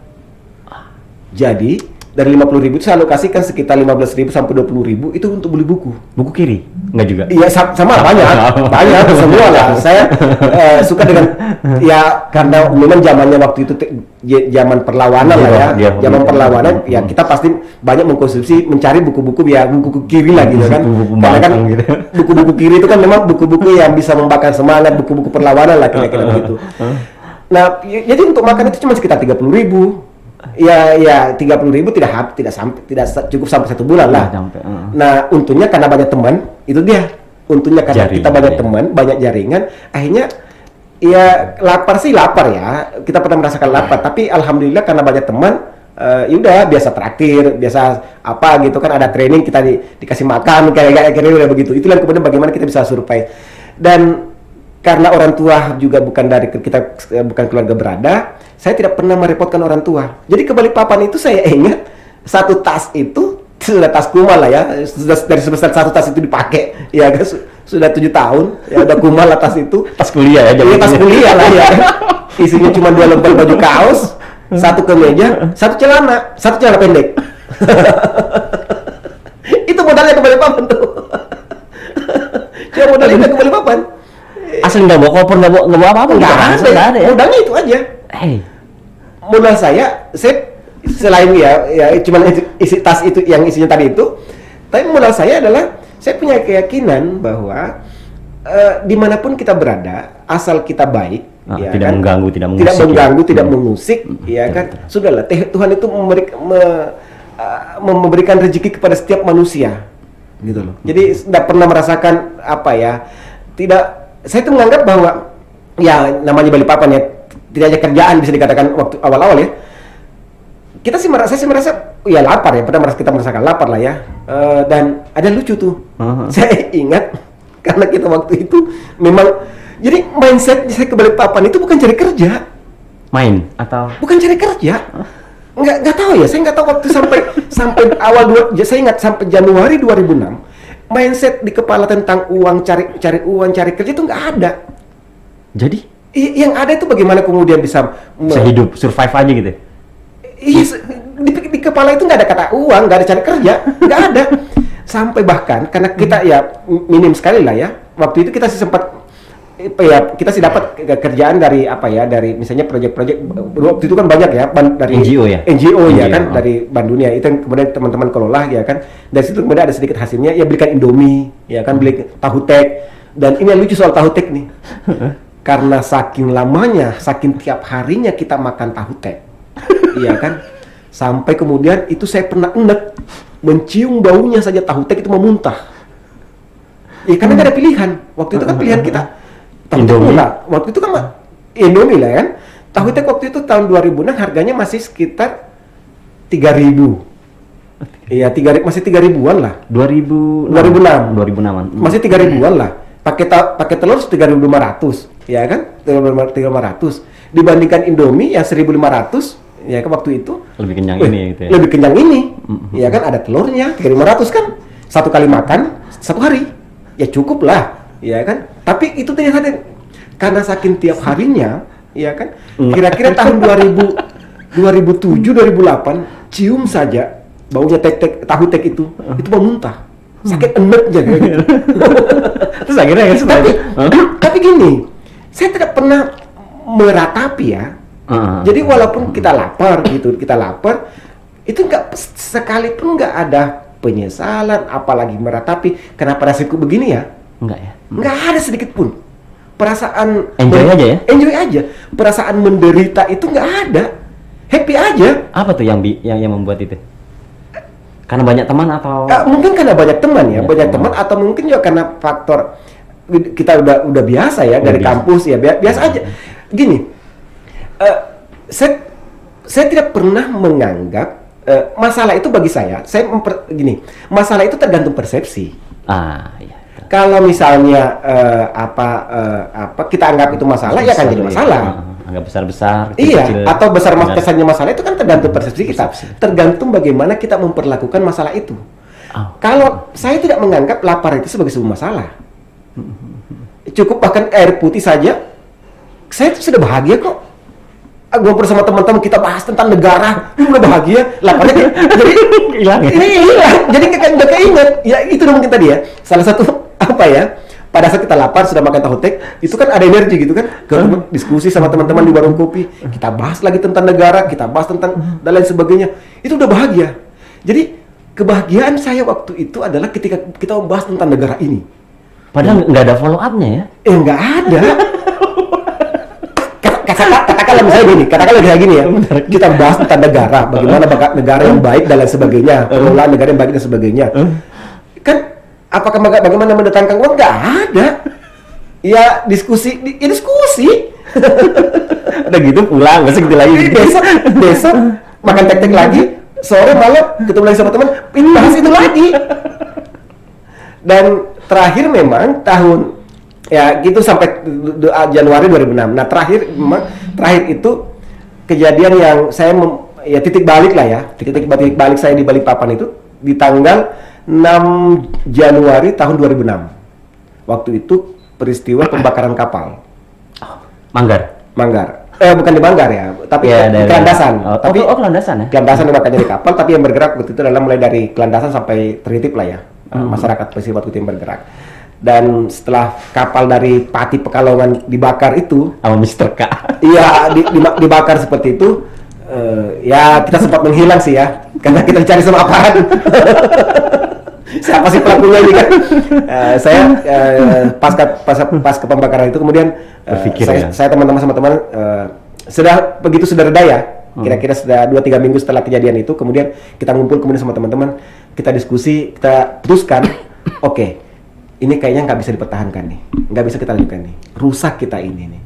Jadi dari 50.000 itu saya alokasikan sekitar 15.000 sampai 20.000 itu untuk beli buku. Buku kiri? Enggak juga? Iya sama banyak semua lah. Saya suka dengan ya karena memang zamannya waktu itu zaman perlawanan lah ya. Zaman perlawanan ya kita pasti banyak mengkonsumsi mencari buku-buku ya buku kiri lah gitu kan. Karena kan gitu. buku-buku kiri itu kan memang buku-buku yang bisa membakar semangat, buku-buku perlawanan lah kira-kira begitu. Nah, jadi untuk makan itu cuma sekitar 30.000. Ya 30.000 tidak cukup sampai 1 bulan lah. Nah, untungnya karena banyak teman, itu dia. Untungnya karena kita banyak teman, banyak jaringan, akhirnya ya lapar ya. Kita pernah merasakan lapar, tapi alhamdulillah karena banyak teman, yaudah biasa traktir, biasa apa gitu kan, ada training kita dikasih makan kayak udah begitu. Itulah kemudian bagaimana kita bisa survive. Dan karena orang tua juga bukan keluarga berada, saya tidak pernah merepotkan orang tua. Jadi ke Balikpapan itu saya ingat satu tas itu sudah tas kumal lah ya, sudah dari sebesar satu tas itu dipakai, ya kan sudah 7 tahun, ya udah kumal lah tas itu. Tas kuliah ya? Iya tas kuliah lah ya. Isinya cuma 2 lembar baju kaos, 1 kemeja, 1 celana pendek. Itu modalnya ke Balikpapan tuh. Cuma modalnya ke Balikpapan. Asli nggak bawa koper, nggak bawa apa-apa? Nggak ada ya. Modalnya itu aja. Modal saya selain ya cuman isi tas itu yang isinya tadi itu, tapi modal saya adalah saya punya keyakinan bahwa dimanapun kita berada, asal kita baik, ya tidak kan? mengganggu, tidak mengusik, ya kan? Sudahlah, Tuhan itu memberikan rezeki kepada setiap manusia, gitu loh. Jadi tidak pernah merasakan apa ya, saya itu menganggap bahwa ya namanya Balikpapan ya, tidak ada kerjaan bisa dikatakan waktu awal-awal ya. Saya sih merasa ya lapar ya, kita merasakan lapar lah ya. Dan ada lucu tuh. Saya ingat karena kita waktu itu memang jadi mindset saya ke Balikpapan itu bukan cari kerja. Main atau bukan cari kerja. Nggak tahu ya, saya nggak tahu waktu sampai awal saya ingat sampai Januari 2006 mindset di kepala tentang uang, cari uang, cari kerja itu nggak ada. Jadi yang ada itu bagaimana kemudian bisa hidup, survive aja gitu. Iya, di kepala itu nggak ada kata uang, nggak ada cari kerja, nggak ada. Sampai bahkan karena kita ya minim sekali lah ya. Waktu itu kita sih sempat kita sih dapat kerjaan dari dari misalnya proyek-proyek waktu itu kan banyak ya dari NGO ya kan, dari Bank Dunia itu yang kemudian teman-teman kelola ya kan. Dari situ kemudian ada sedikit hasilnya ya, belikan Indomie ya kan, beli tahu tek. Dan ini yang lucu soal tahu tek nih. Karena saking lamanya, saking tiap harinya kita makan tahu tek. Iya kan? Sampai kemudian itu saya pernah enek mencium baunya saja tahu tek itu memuntah. Ya karena nggak ada pilihan. Waktu itu kan pilihan kita Indomie. Waktu itu kan Indomie lah kan. Tahu tek waktu itu tahun 2006 harganya masih sekitar 3.000. Iya, masih 3.000-an lah. 2006. Masih 3.000-an lah. Pakai telur 3.500, ya kan? 3.500. Dibandingkan Indomie yang 1.500, ya kan waktu itu lebih kenyang ini gitu ya. Lebih kenyang ini. Ya kan ada telurnya 3.500 kan. 1 kali makan 1 hari. Ya cukup lah. Ya kan, tapi itu ternyata karena saking tiap harinya, ya kan, kira-kira tahun 2007, 2008, cium saja baunya tahu tek itu mau muntah, sakit enek aja gitu. Terus akhirnya tapi gini, saya tidak pernah meratapi ya. Jadi walaupun kita lapar, itu sekalipun nggak ada penyesalan, apalagi meratapi kenapa nasibku begini ya. Nggak ada sedikit pun perasaan enjoy aja. Perasaan menderita itu nggak ada, happy aja. Apa tuh yang membuat itu? Karena banyak teman atau mungkin karena banyak teman ya, banyak teman atau mungkin juga karena faktor kita udah biasa ya dari kampus ya, biasa aja. Gini, saya tidak pernah menganggap masalah itu bagi saya masalah itu tergantung persepsi. Iya. Kalau misalnya kita anggap itu masalah, ya kan jadi masalah. Anggap besar-besar. Iya, atau besar kesannya masalah itu kan tergantung persepsi kita. Tergantung bagaimana kita memperlakukan masalah itu. Kalau saya tidak menganggap lapar itu sebagai sebuah masalah. Cukup bahkan air putih saja, saya sudah bahagia kok. ngobrol sama teman-teman, kita bahas tentang negara, udah bahagia, laparnya jadi Hilang ya? ini hilang, jadi nggak keinget. Ya itu mungkin tadi ya, salah satu apa ya, pada saat kita lapar sudah makan tahu tek, itu kan ada energi gitu kan, diskusi sama teman-teman di warung kopi, kita bahas lagi tentang negara, kita bahas tentang dan lain sebagainya, itu udah bahagia. Jadi kebahagiaan saya waktu itu adalah ketika kita membahas tentang negara ini. Padahal nggak ada follow up-nya ya? Nggak ada. Katakanlah misalnya gini, katakanlah kayak gini ya, kita bahas tentang negara, bagaimana negara yang baik dan lain sebagainya, pengelolaan negara yang baik dan sebagainya. Kan, apakah bagaimana mendatangkan uang? Nggak ada. Ya diskusi. Udah gitu pulang, besok gitu lagi. Besok makan tek-tek lagi, sore malam ketemu lagi sama teman, ini bahas itu lagi. Dan terakhir memang tahun ya gitu sampai Januari 2006. Nah terakhir itu kejadian yang saya ya titik balik lah ya, titik balik saya di Balikpapan itu di tanggal 6 Januari tahun 2006. Waktu itu peristiwa pembakaran kapal. Manggar. Bukan di Manggar ya, tapi ya, di Kelandasan. Tapi Kelandasan ya. Kelandasan makanya di kapal, tapi yang bergerak waktu itu adalah mulai dari Kelandasan sampai Tritip lah ya. Masyarakat pesisir waktu itu yang bergerak. Dan setelah kapal dari Pati Pekalongan dibakar itu sama Mr. K. Iya, dibakar seperti itu. Ya kita sempat menghilang sih ya, karena kita dicari sama aparat. Siapa sih pelakunya ini kan? Saya pas ke pembakaran itu kemudian saya teman-teman sama teman sudah reda ya. Kira-kira sudah 2-3 minggu setelah kejadian itu, kemudian kita ngumpul kemudian sama teman-teman, kita diskusi, kita putuskan, oke, ini kayaknya nggak bisa dipertahankan nih, nggak bisa kita lanjutkan nih, rusak kita ini nih,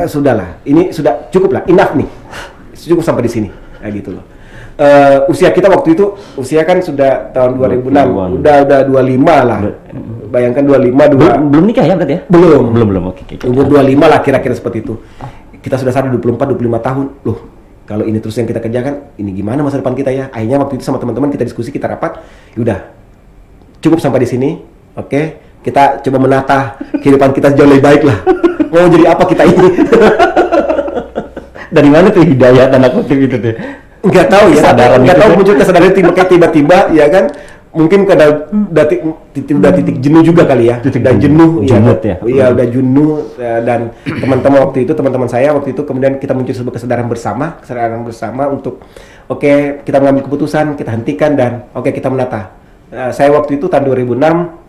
sudahlah, ini sudah cukup lah, enough nih, cukup sampai di sini, kayak gitu loh. Usia kita waktu itu, usia kan sudah tahun 2006, udah 25 lah, bayangkan 25, belum nikah ya berarti ya? Belum, oke. Umur 25 lah kira-kira seperti itu. Kita sudah sadar 24-25 tahun, loh kalau ini terus yang kita kerjakan, ini gimana masa depan kita ya? Akhirnya waktu itu sama teman-teman kita diskusi, kita rapat, yaudah cukup sampai di sini. Oke, kita coba menata kehidupan kita jauh lebih baik lah. Mau jadi apa kita ini? Dari mana tuh hidayah tanda kutip itu tuh? Nggak tahu ya. Nggak tahu muncul kesadaran tiba-tiba ya kan? Mungkin karena udah titik jenuh juga kali ya. Udah jenuh ya. Iya, udah jenuh dan teman-teman saya waktu itu kemudian kita muncul sebuah kesadaran bersama untuk oke, kita mengambil keputusan, kita hentikan dan oke, kita menata. Saya waktu itu tahun 2006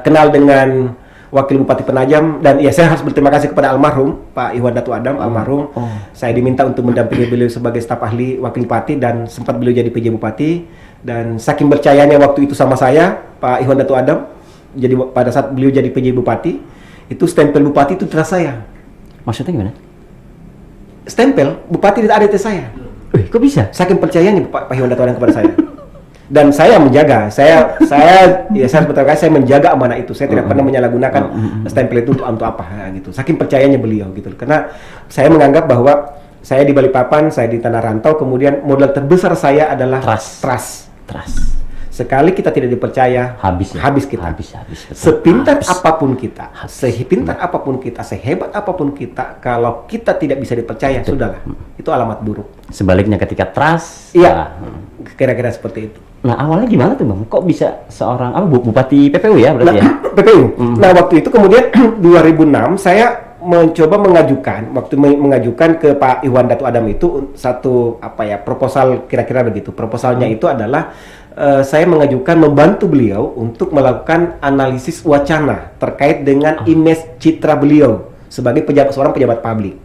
kenal dengan Wakil Bupati Penajam dan ya saya harus berterima kasih kepada almarhum Pak Iwan Datu Adam almarhum. Saya diminta untuk mendampingi beliau sebagai staf ahli Wakil Bupati dan sempat beliau jadi PJ Bupati dan saking percayanya waktu itu sama saya Pak Iwan Datu Adam. Jadi pada saat beliau jadi PJ Bupati itu stempel Bupati itu terasa saya. Maksudnya gimana? Stempel Bupati tidak ada di saya. Kok bisa? Saking percayanya Pak Iwan Datu Adam kepada saya. Dan saya menjaga, saya berterima kasih, saya menjaga amanah itu. Saya tidak pernah menyalahgunakan stempel itu untuk apa gitu. Saking percayanya beliau gitu. Karena saya menganggap bahwa saya di Balikpapan, saya di tanah rantau, kemudian modal terbesar saya adalah trust. Sekali kita tidak dipercaya, habis kita. Sepintar apapun kita, sepintar apapun kita, sehebat apapun kita, kalau kita tidak bisa dipercaya, sudahlah. Itu alamat buruk. Sebaliknya ketika trust, iya, kira-kira seperti itu. Nah awalnya gimana tuh Bang? Kok bisa seorang Bupati PPU ya berarti ya? PPU. Nah waktu itu kemudian 2006 saya mencoba mengajukan ke Pak Iwan Datu Adam itu satu proposal kira-kira begitu. Proposalnya itu adalah saya mengajukan membantu beliau untuk melakukan analisis wacana terkait dengan image citra beliau sebagai seorang pejabat publik.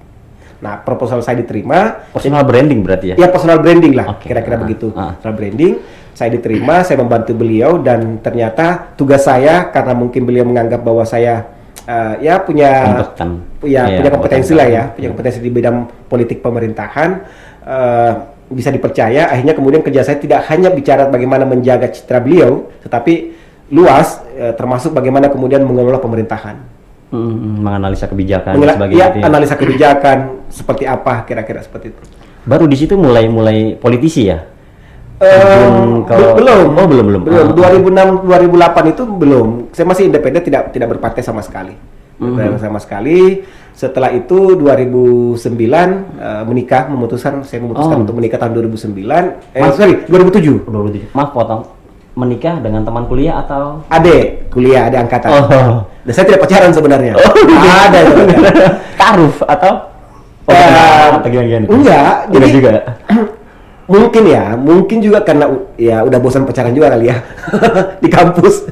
Nah, proposal saya diterima. Personal branding berarti ya? Ya, personal branding lah, kira-kira begitu. Personal branding, saya diterima, saya membantu beliau dan ternyata tugas saya karena mungkin beliau menganggap bahwa saya punya kompetensi lah ya, punya kompetensi di bidang politik pemerintahan, bisa dipercaya. Akhirnya kemudian kerja saya tidak hanya bicara bagaimana menjaga citra beliau, tetapi luas, termasuk bagaimana kemudian mengelola pemerintahan. Menganalisa kebijakan dan sebagainya. Analisa kebijakan seperti apa kira-kira seperti itu. Baru di situ mulai politisi ya? Belum. 2006 2008 itu belum. Saya masih independen, tidak berpartai sama sekali. sama sekali. Setelah itu 2009 saya memutuskan untuk menikah tahun 2007. Maaf potong. Menikah dengan teman kuliah atau Adik angkatan. Dan saya tidak pacaran sebenarnya. Ada itu. Taruh atau gimana? Enggak, jadi juga. Mungkin juga karena ya udah bosan pacaran juga kali ya di kampus.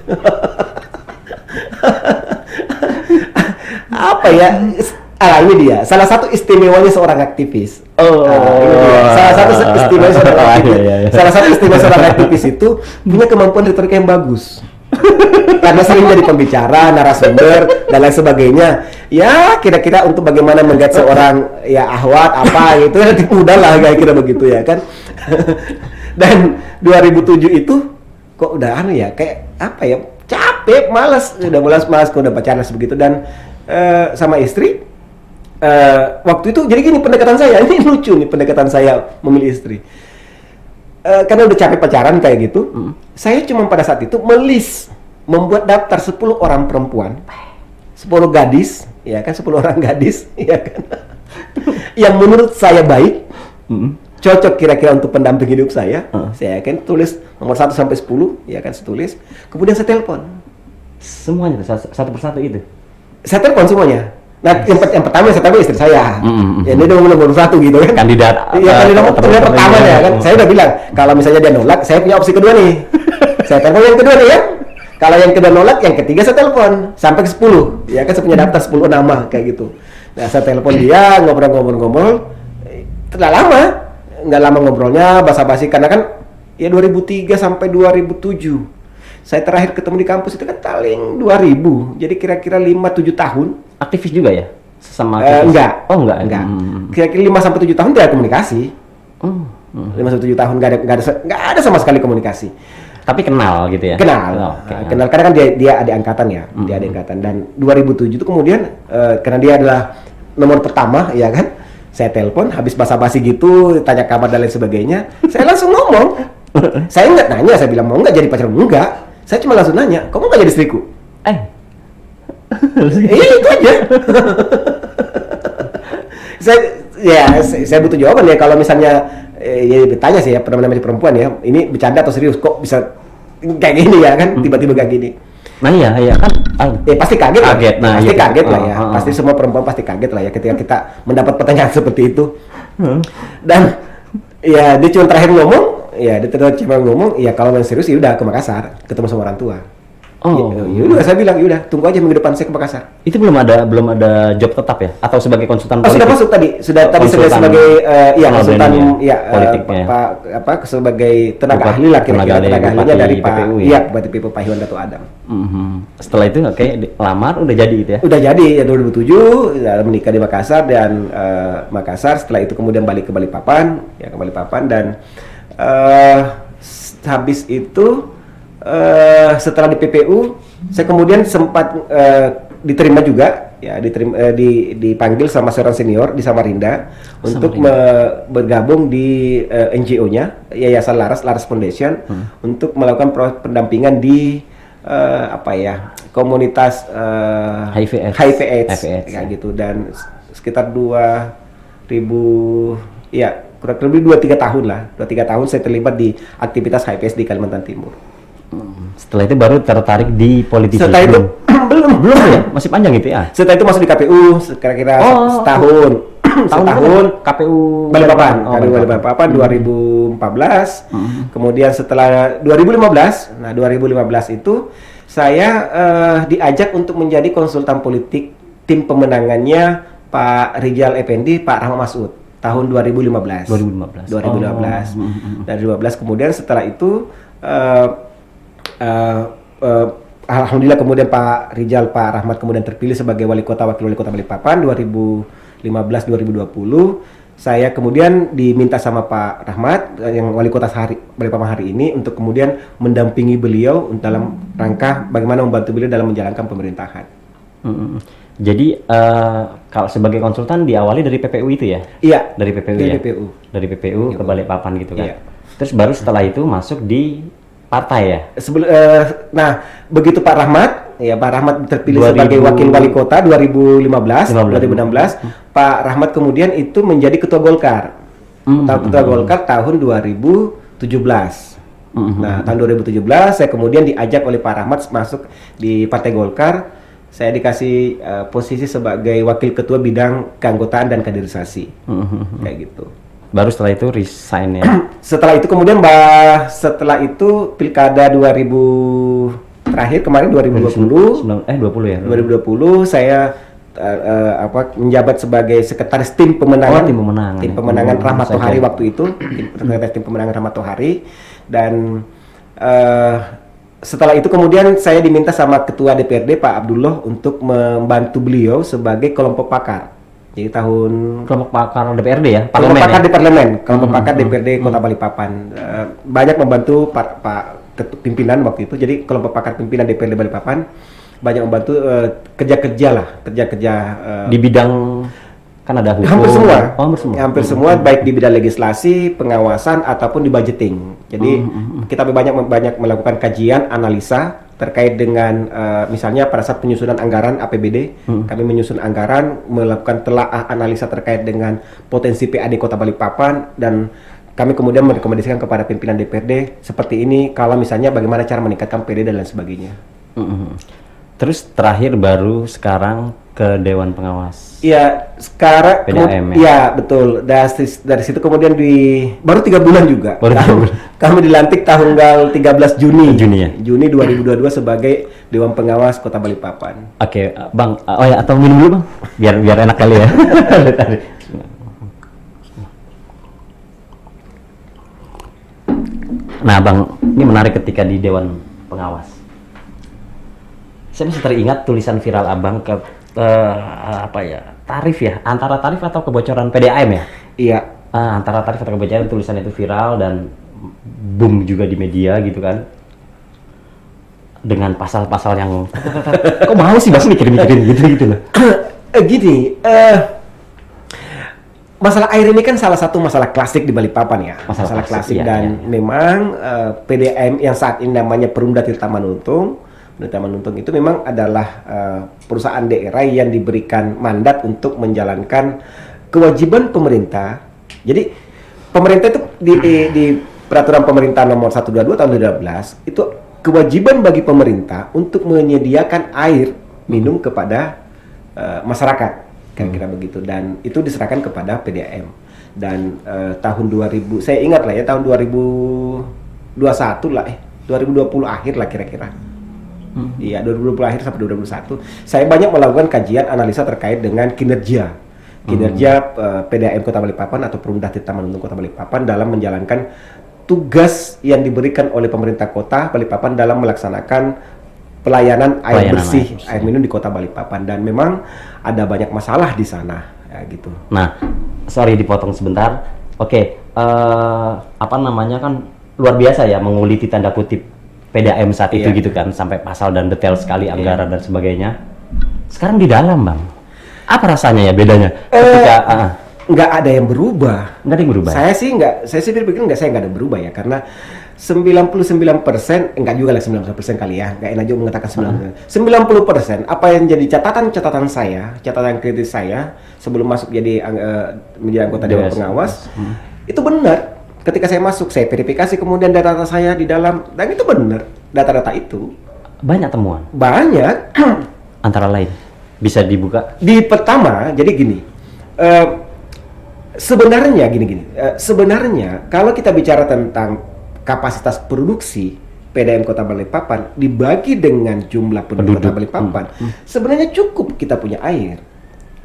Apa ya? Ini dia. Salah satu istimewanya seorang aktivis. Ini dia. Salah satu istimewa seorang aktivis. Salah satu istimewa seorang aktivis itu punya kemampuan retorika yang bagus. Karena sering jadi pembicara, narasumber dan lain sebagainya. Ya, kira-kira untuk bagaimana menggait seorang ya ahwat apa gitu, nanti mudah lah kira-kira begitu ya kan. Dan 2007 itu kok udah kayak apa ya? Capek, malas, kok udah pacaran begitu dan sama istri waktu itu jadi gini pendekatan saya, ini lucu nih pendekatan saya memilih istri. Karena udah capek pacaran kayak gitu, saya cuma pada saat itu membuat daftar 10 orang perempuan, 10 gadis, ya kan 10 orang gadis, ya kan, yang menurut saya baik, cocok kira-kira untuk pendamping hidup saya. Saya kan tulis nomor 1 sampai 10, ya kan tulis. Kemudian saya telepon. Semuanya satu persatu itu. Saya telepon semuanya. Nah, yang pertama saya telepon istri saya. Ya dia nomor 1 gitu kan. Kandidat. Iya, kandidat pertama ya kan. Saya udah bilang, kalau misalnya dia nolak, saya punya opsi kedua nih. Saya telepon yang kedua nih ya. Kalau yang kedua nolak, yang ketiga saya telepon sampai ke 10. Ya kan saya punya daftar 10 nama kayak gitu. Nah, saya telepon dia, ngobrol. Tidak lama. Nggak lama ngobrolnya, basa-basi karena kan ya 2003 sampai 2007. Saya terakhir ketemu di kampus itu kan tahun 2000. Jadi kira-kira 5-7 tahun. Aktivis juga ya? Sesama aktivis? Enggak. Oh, enggak. Kira-kira 5-7 tahun tidak komunikasi. 5-7 tahun nggak ada sama sekali komunikasi. Tapi kenal gitu ya? Kenal. Kenal karena kan dia adik angkatan ya. Dia adik angkatan. Dan 2007 itu kemudian karena dia adalah nomor pertama, ya kan? Saya telepon, habis basa-basi gitu, tanya kabar dan lain sebagainya. Saya langsung ngomong. Saya nggak nanya, saya bilang mau nggak jadi pacar? Enggak. Saya cuma langsung nanya, kamu nggak jadi istriku? Itu aja. saya butuh jawaban ya. Kalau misalnya ya ditanya sih ya, namanya perempuan ya, ini bercanda atau serius? Kok bisa kayak gini ya kan? Tiba-tiba kayak gini. Nah iya kan. Pasti kaget lah. Pasti iya, kaget lah ya. Pasti semua perempuan pasti kaget lah ya ketika kita mendapat pertanyaan seperti itu. Dan ya dia cuma terakhir ngomong, ya kalau yang serius ya udah ke Makassar, ketemu sama orang tua. Ya udah saya bilang, ya udah tunggu aja minggu depan saya ke Makassar. Itu belum ada job tetap ya? Atau sebagai konsultan politik? Sudah masuk tadi. Sudah sebagai konsultan politiknya. Sebagai tenaga ahli lah kira-kira tenaga ahlinya dari PPU, Bupati PPU Pak Iwan Dato Adam. Setelah itu lamar udah jadi gitu ya? Udah jadi ya 2007 menikah di Makassar dan Makassar. Setelah itu kemudian balik ke Balikpapan dan habis itu setelah di PPU saya kemudian sempat diterima juga ya, dipanggil sama seorang senior di Samarinda untuk bergabung di NGO-nya Yayasan Laras Foundation untuk melakukan pendampingan di komunitas HIV AIDS kayak gitu. Dan sekitar 2000 ya kurang lebih 2-3 tahun lah. 2-3 tahun saya terlibat di aktivitas HIV AIDS di Kalimantan Timur. Setelah itu baru tertarik di politik. Setelah itu belum ya, masih panjang gitu ya. Setelah itu masuk di KPU kira-kira setahun. KPU Balikpapan, KPU Balikpapan 2014. Kemudian setelah 2015, nah 2015 itu saya diajak untuk menjadi konsultan politik tim pemenangannya Pak Rijal Effendi, Pak Rahmat Masud tahun 2015. 2015 kemudian setelah itu alhamdulillah kemudian Pak Rijal, Pak Rahmat kemudian terpilih sebagai wakil wali kota Balikpapan 2015-2020. Saya kemudian diminta sama Pak Rahmat yang wali kota Balikpapan hari ini untuk kemudian mendampingi beliau dalam rangka bagaimana membantu beliau dalam menjalankan pemerintahan. Jadi kalau sebagai konsultan diawali dari PPU itu ya? Iya. Dari PPU dari ya? PPU. Dari PPU ke Balikpapan gitu kan? Iya. Terus baru setelah itu masuk di partai ya? Nah, begitu Pak Rahmat, ya Pak Rahmat terpilih 2000 sebagai wakil wali kota 2015, 2016. 2016, Pak Rahmat kemudian itu menjadi ketua Golkar. Ketua Golkar tahun 2017. Nah, tahun 2017 saya kemudian diajak oleh Pak Rahmat masuk di Partai Golkar. Saya dikasih posisi sebagai wakil ketua bidang keanggotaan dan kaderisasi. Kayak gitu. Baru setelah itu resign ya? Setelah itu kemudian setelah itu Pilkada 2000 terakhir kemarin 2020 20 ya? 2020 saya menjabat sebagai sekretaris tim pemenangan. Tim pemenangan. Tim pemenangan Rahmat Tohari waktu itu, sekretaris tim pemenangan Rahmat Tohari. Dan setelah itu kemudian saya diminta sama Ketua DPRD Pak Abdullah untuk membantu beliau sebagai kelompok pakar. Jadi kelompok pakar DPRD ya? Kelompok pakar ya? di parlemen, kelompok pakar DPRD Kota Balikpapan. Banyak membantu Pak pimpinan waktu itu. Jadi kelompok pakar pimpinan DPRD Balikpapan banyak membantu kerja-kerja di bidang kan ada hukum. Hampir semua. Hampir semua. Hampir semua baik di bidang legislasi, pengawasan ataupun di budgeting. Jadi kita banyak melakukan kajian, analisa terkait dengan misalnya pada saat penyusunan anggaran APBD, kami menyusun anggaran, melakukan telaah analisa terkait dengan potensi PAD Kota Balikpapan, dan kami kemudian merekomendasikan kepada pimpinan DPRD seperti ini, kalau misalnya bagaimana cara meningkatkan PD dan lain sebagainya. Terus terakhir baru sekarang ke Dewan Pengawas. Iya, sekarang PDAM ya betul. Dari situ kemudian baru 3 bulan juga. Baru 3 bulan. Kami dilantik tanggal 13 Juni. Juni ya. Juni 2022 sebagai Dewan Pengawas Kota Balikpapan. Oke, Bang. Oh ya, atau minum dulu, Bang. Biar enak kali ya. Nah, Bang, ini menarik ketika di Dewan Pengawas. Saya masih teringat tulisan viral Abang ke tarif ya, antara tarif atau kebocoran PDAM ya? Iya. Antara tarif atau kebocoran, tulisan itu viral dan boom juga di media gitu kan. Dengan pasal-pasal yang kok mau sih Bang mikirin gitu loh. Masalah air ini kan salah satu masalah klasik di Balikpapan ya. Masalah klasik iya, dan memang PDAM yang saat ini namanya Perumda Tirta Manuntung itu memang adalah perusahaan daerah yang diberikan mandat untuk menjalankan kewajiban pemerintah. Jadi pemerintah itu di peraturan pemerintah nomor 122 tahun 2012 itu kewajiban bagi pemerintah untuk menyediakan air minum kepada masyarakat, kira-kira begitu, dan itu diserahkan kepada PDAM. Dan tahun 2000 saya ingat lah ya, tahun 2021 lah 2020 akhir lah kira-kira. Iya, 2020 akhir sampai 2021 saya banyak melakukan kajian analisa terkait dengan kinerja PDAM Kota Balikpapan atau Perumda Tirta Manuntung Kota Balikpapan dalam menjalankan tugas yang diberikan oleh pemerintah Kota Balikpapan dalam melaksanakan pelayanan air bersih, air minum di Kota Balikpapan, dan memang ada banyak masalah di sana ya gitu. Nah, sorry dipotong sebentar. Oke, kan luar biasa ya menguliti tanda kutip PDAM saat itu gitu kan, sampai pasal dan detail sekali anggaran dan sebagainya. Sekarang di dalam, Bang, apa rasanya ya bedanya ketika nggak ada yang berubah? Nggak ada yang berubah. Saya sih pikir saya nggak ada berubah ya, karena 99%, enggak juga lah 90% kali ya, nggak enak juga mengatakan 90%. Apa yang jadi catatan saya, catatan kritis saya sebelum masuk menjadi anggota Dewan Pengawas, itu benar. Ketika saya masuk, saya verifikasi kemudian data-data saya di dalam, dan itu benar, data-data itu. Banyak temuan? Banyak. Antara lain, bisa dibuka? Di pertama, jadi gini, sebenarnya kalau kita bicara tentang kapasitas produksi PDAM Kota Balikpapan dibagi dengan jumlah penduduk Kota Balikpapan, sebenarnya cukup kita punya air.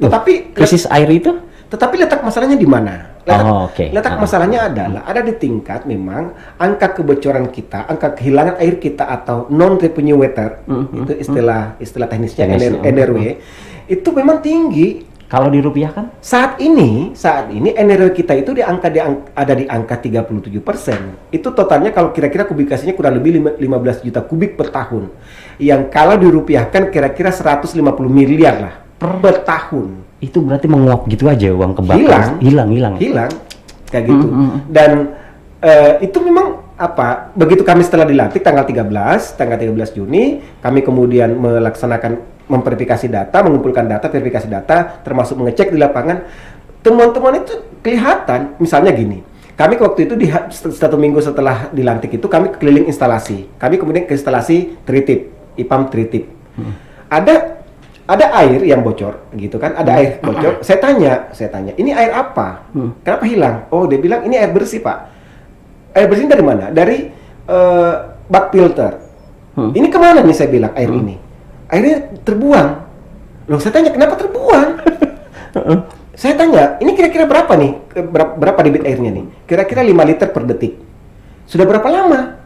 Tetapi krisis air itu? Tetapi letak masalahnya di mana? Letak Okay. masalahnya adalah ada di tingkat memang angka kebocoran kita, angka kehilangan air kita atau non revenue water, itu istilah teknisnya NRW, itu memang tinggi. Kalau dirupiahkan? Saat ini NRW kita itu ada di angka 37%. Itu totalnya kalau kira-kira kubikasinya kurang lebih 15 juta kubik per tahun. Yang kalau dirupiahkan kira-kira 150 miliar lah per tahun. Itu berarti menguap gitu aja uang kebakar. Hilang Kayak gitu. Dan itu memang begitu kami setelah dilantik tanggal 13 Juni, kami kemudian memverifikasi data, mengumpulkan data, verifikasi data, termasuk mengecek di lapangan. Teman-teman itu kelihatan, misalnya gini, kami waktu itu di 1 minggu setelah dilantik itu kami keliling instalasi. Kami kemudian ke instalasi tritip, IPAM tritip. Ada air yang bocor, gitu kan? Ada air bocor. Saya tanya, ini air apa? Kenapa hilang? Oh, dia bilang ini air bersih, Pak. Air bersih dari mana? Dari bak filter. Ini kemana nih, saya bilang, air ini? Airnya terbuang. Loh, saya tanya, kenapa terbuang? Saya tanya, ini kira-kira berapa nih? Berapa debit airnya nih? Kira-kira 5 liter per detik. Sudah berapa lama?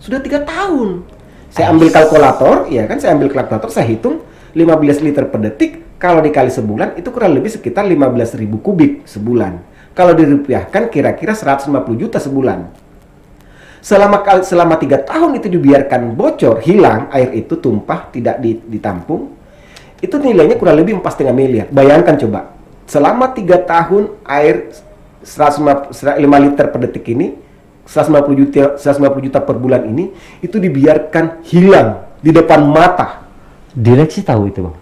Sudah 3 tahun. Saya ambil kalkulator, ya kan? Saya ambil kalkulator, saya hitung 15 liter per detik. Kalau dikali sebulan, itu kurang lebih sekitar 15.000 kubik sebulan. Kalau dirupiahkan, kira-kira 150 juta sebulan. Selama 3 tahun itu dibiarkan bocor, hilang, air itu tumpah, tidak ditampung, itu nilainya kurang lebih 4,5 miliar. Bayangkan coba, selama 3 tahun air 5 liter per detik ini, 150 juta per bulan ini, itu dibiarkan hilang di depan mata. Direksi tahu itu, Bang?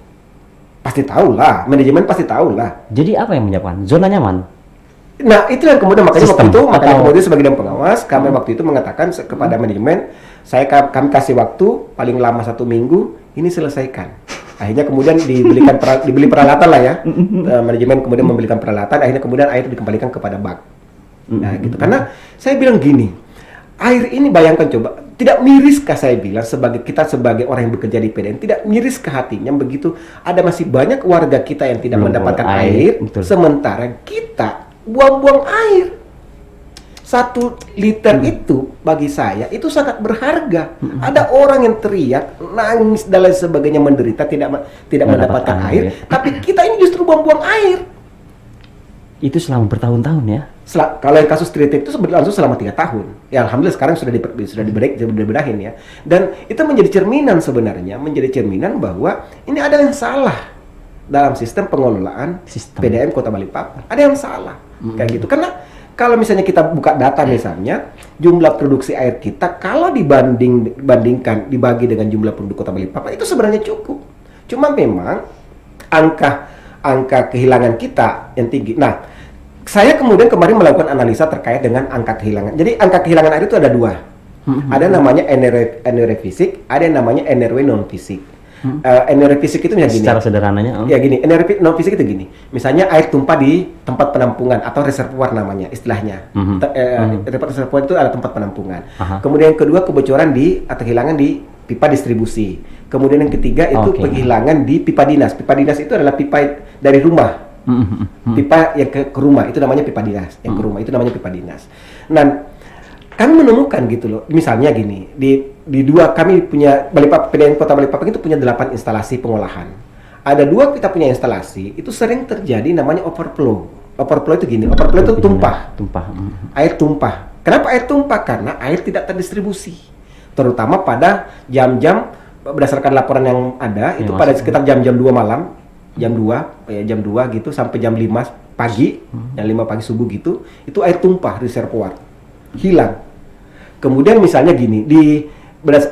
Pasti tahu lah, manajemen pasti tahu lah. Jadi apa yang menyiapkan? Zona nyaman? Nah, itu yang kemudian makanya Sistem, kemudian sebagai dewan pengawas kami waktu itu mengatakan kepada manajemen, kami kasih waktu paling lama 1 minggu ini selesaikan. Akhirnya kemudian dibeli peralatan lah ya. Manajemen kemudian membelikan peralatan, akhirnya kemudian air dikembalikan kepada bak. Nah, gitu. Karena saya bilang gini, air ini bayangkan coba, tidak miriskah saya bilang kita sebagai orang yang bekerja di PDN, tidak miriskah hatinya begitu ada masih banyak warga kita yang tidak mendapatkan air, sementara kita buang-buang air. 1 liter itu bagi saya itu sangat berharga. Ada orang yang teriak, nangis dan lain sebagainya, menderita tidak mendapatkan air, tapi kita ini justru buang-buang air. Itu selama bertahun-tahun ya? Kalau yang kasus tritip itu berlangsung selama 3 tahun. Ya alhamdulillah sekarang sudah dibedahin ya. Dan itu menjadi cerminan sebenarnya, bahwa ini ada yang salah dalam sistem pengelolaan PDM Kota Balikpapan. Ada yang salah. Kayak gitu. Karena kalau misalnya kita buka data misalnya, jumlah produksi air kita kalau dibandingkan dibagi dengan jumlah penduduk Kota Balikpapan itu sebenarnya cukup. Cuma memang angka kehilangan kita yang tinggi. Nah, saya kemudian kemarin melakukan analisa terkait dengan angka kehilangan. Jadi angka kehilangan air itu ada 2. Ada namanya NRW fisik, ada yang namanya NRW non fisik. NRW fisik itu gini. Secara sederhananya. Ya gini, NRW non fisik itu gini. Misalnya air tumpah di tempat penampungan atau reservoir namanya istilahnya. Reservoir itu ada tempat penampungan. Kemudian yang kedua kebocoran atau kehilangan di pipa distribusi. Kemudian yang ketiga itu penghilangan di pipa dinas. Pipa dinas itu adalah pipa dari rumah. Pipa yang ke rumah itu namanya pipa dinas. Yang ke rumah itu namanya pipa dinas. Nah, kami menemukan gitu loh. Misalnya gini, di dua kami punya PDN Kota Balikpapan itu punya 8 instalasi pengolahan. Ada 2 kita punya instalasi itu sering terjadi namanya overflow. Overflow itu gini, overflow itu tumpah. Air tumpah. Kenapa air tumpah? Karena air tidak terdistribusi. Terutama pada jam-jam berdasarkan laporan yang ada itu pada sekitar jam-jam 2 malam, jam 2 gitu sampai jam 5 pagi, jam 5 pagi subuh gitu, itu air tumpah di reservoir. Hilang. Kemudian misalnya gini,